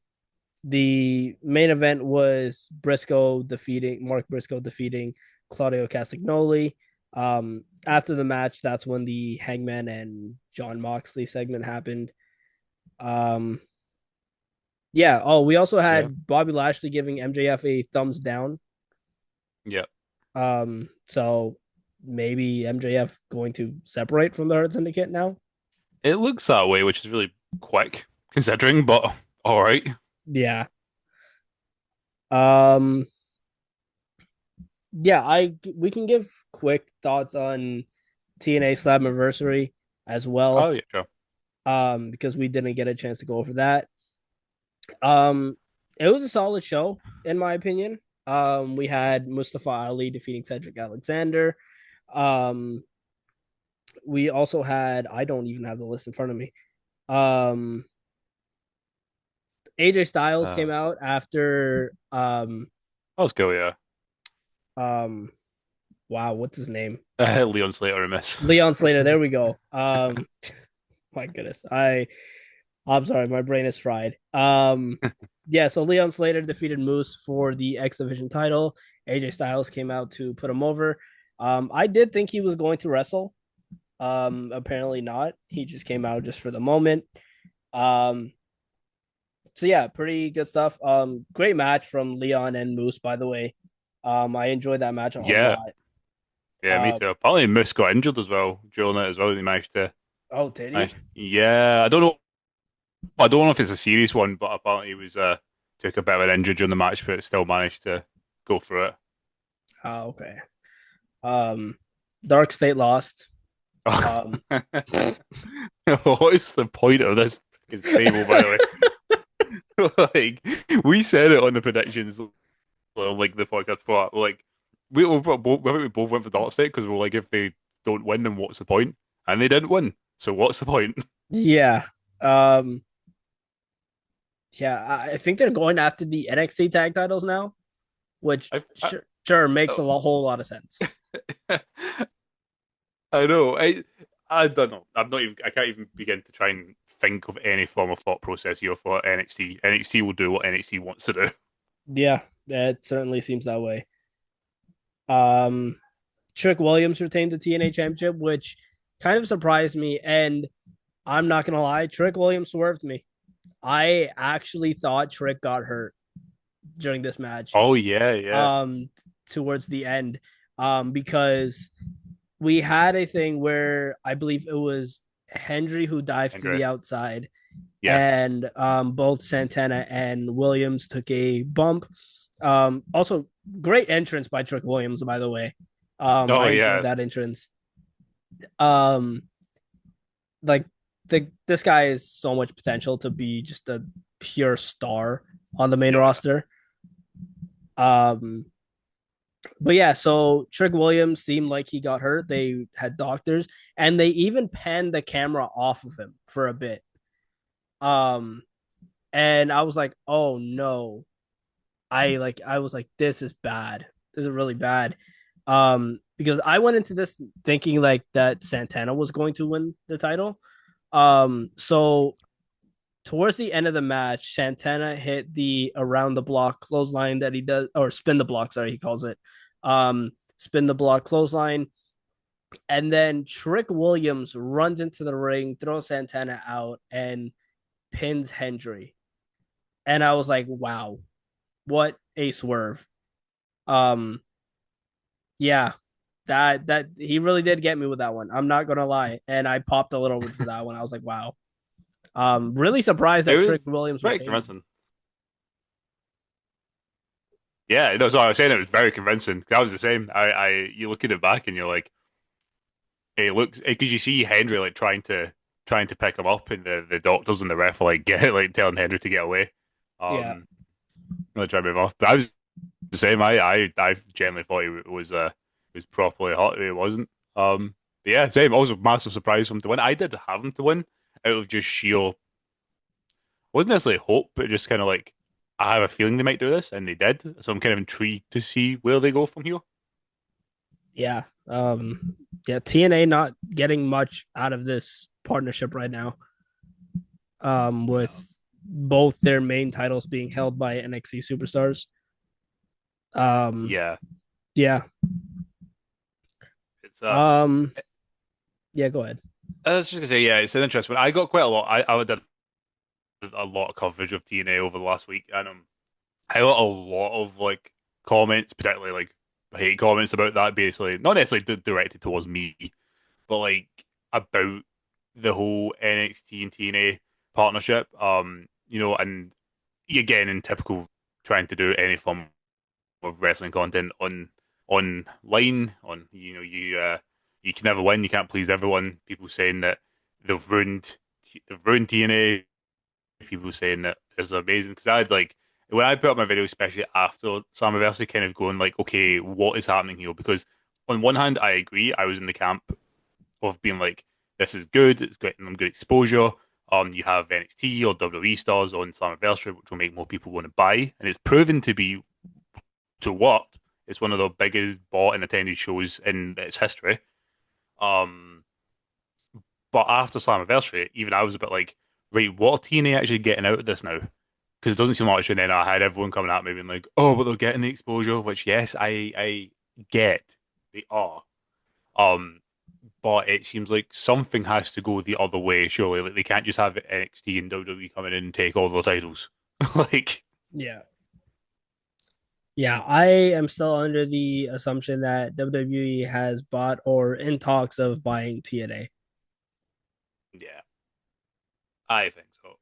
the main event was Mark Briscoe defeating Claudio Castagnoli. After the match, that's when the Hangman and John Moxley segment happened. Um, yeah. Oh, we also Yeah. had Bobby Lashley giving MJF a thumbs down. Yeah. So maybe MJF going to separate from the Hurt Syndicate now. It looks that way, which is really quick considering, but all right. Yeah. Um, yeah, I we can give quick thoughts on TNA Slammiversary as Oh well. yeah, sure. Because we didn't get a chance to go over that. Um, it was a solid show in my opinion. We had Mustafa Ali defeating Cedric Alexander. Um, we also had I don't even have the list in front of me. Um, AJ Styles came Uh, out after let's go. Yeah. um wow, what's his name? Leon Slater, a miss. Leon Slater. There we go. My goodness. I'm sorry, my brain is fried. Yeah, so Leon Slater defeated Moose for the X Division title. AJ Styles came out to put him over. I did think he was going to wrestle. Apparently not. He just came out just for the moment. Um, so yeah, pretty good stuff. Great match from Leon and Moose, by the way. I enjoyed that match a whole Yeah. lot. Yeah, me Uh, too. Apparently, Moose got injured as well during it as well. He managed to. oh, did he? Yeah, I don't know. I don't know if it's a serious one, but apparently he was took a bit of an injury during the match, but still managed to go through it. Oh, okay. Um, Dark State lost. Um, What is the point of this fucking stable, by the way? Like we said it on the predictions, like the podcast before. Like we both went for Dark State because we're like, if they don't win, then what's the point? And they didn't win, so what's the point? yeah. Um, yeah, I think they're going after the NXT tag titles now, which I, sure makes I, whole lot of sense. I know. I don't know. I'm not even. I can't even begin to try and think of any form of thought process here for NXT. NXT will do what NXT wants to do. Yeah, it certainly seems that way. Um, Trick Williams retained the TNA Championship, which kind of surprised me. And I'm not gonna lie, Trick Williams swerved me. I actually thought Trick got hurt during this match. Oh yeah, yeah. Um, towards the end, because we had a thing where I believe it was Hendry who dived to Andre. the outside, Yeah. and both Santana and Williams took a bump. Also, great entrance by Trick Williams, by the way. Oh I enjoyed yeah. that entrance. Um, like this guy has so much potential to be just a pure star on the main Oh yeah. roster. Um, but yeah, so Trick Williams seemed like he got hurt. They had doctors, and they even panned the camera off of him for a bit. Um, and I was like, oh no. I was like, this is bad. This is really bad. Because I went into this thinking like that Santana was going to win the title. So towards the end of the match, Santana hit the around the block clothesline that he does, or spin the block, sorry, he calls it. Spin the block clothesline. And then Trick Williams runs into the ring, throws Santana out, and pins Hendry. And I was like, wow, what a swerve. Um, yeah, that he really did get me with that one. I'm not gonna lie. And I popped a little bit for that one. I was like, wow. Really surprised It that Trick was Williams very retained. convincing. Yeah, no, so I was saying it was very convincing. I was the same. You look at it back and you're like, it looks because you see Hendry like trying to pick him up, and the doctors and the ref are like get like telling Hendry to get away. Yeah, Um, really trying to move off. But I was the same. I genuinely thought it was properly hot. It wasn't. But yeah, same. Also, massive surprise for him to win. I did have him to win out of just sheer wasn't necessarily hope, but just kind of like I have a feeling they might do this, and they did. So I'm kind of intrigued to see where they go from here. yeah. Yeah, TNA not getting much out of this partnership right now. With No. both their main titles being held by NXT superstars. Um, Yeah, yeah. it's Um, yeah, go ahead. I was just gonna say, yeah, it's an interesting one. I got quite a lot. I did a lot of coverage of TNA over the last week, and I got a lot of like comments, particularly like hate comments about that. Basically, not necessarily directed towards me, but like about the whole NXT and TNA partnership. And again, in typical trying to do any form of wrestling content online, you can never win. You can't please everyone. People saying that they've ruined they've ruined TNA. People saying that it's amazing because I had like when I put up my video, especially after Slammiversary, kind of going like, okay, what is happening here? Because on one hand, I agree. I was in the camp of being like, this is good. It's getting them good exposure. You have NXT or WWE stars on Slammiversary, which will make more people want to buy, and it's proven to work. It's one of the biggest bought and attended shows in its history. Um, but after Slammiversary, even I was a bit like, right, what are TNA actually getting out of this now? Because it doesn't seem like it. And then I had everyone coming at me being like, oh, but they're getting the exposure, which yes, I get they are. Um, but it seems like something has to go the other way, surely. Like they can't just have NXT and WWE coming in and take all their titles. Like, Yeah. Yeah, I am still under the assumption that WWE has bought or in talks of buying TNA. yeah, I think so.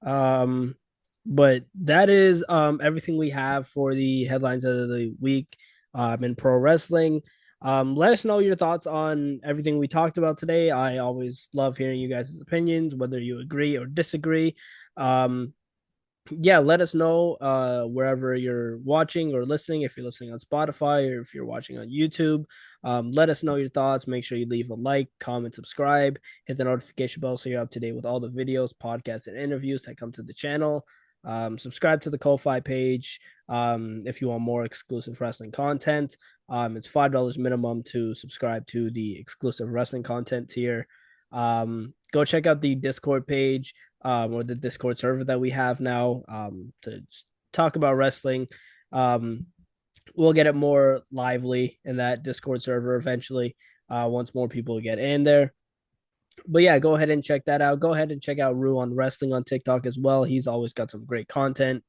Yeah. But that is everything we have for the headlines of the week in pro wrestling. Let us know your thoughts on everything we talked about today. I always love hearing you guys' opinions, whether you agree or disagree. Um, yeah, let us know wherever you're watching or listening. If you're listening on Spotify or if you're watching on YouTube, let us know your thoughts. Make sure you leave a like, comment, subscribe, hit the notification bell so you're up to date with all the videos, podcasts, and interviews that come to the channel. Subscribe to the Ko-Fi page if you want more exclusive wrestling content. It's $5 minimum to subscribe to the exclusive wrestling content tier. Go check out the Discord page or the Discord server that we have now to talk about wrestling. Um, we'll get it more lively in that Discord server eventually once more people get in there. But yeah, go ahead and check that out. Go ahead and check out Rue on Wrestling on TikTok as well. He's always got some great content.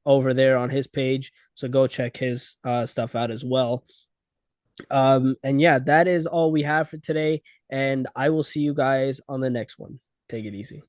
over there on his page. So go check his stuff out as well. And yeah, that is all we have for today. And I will see you guys on the next one. Take it easy.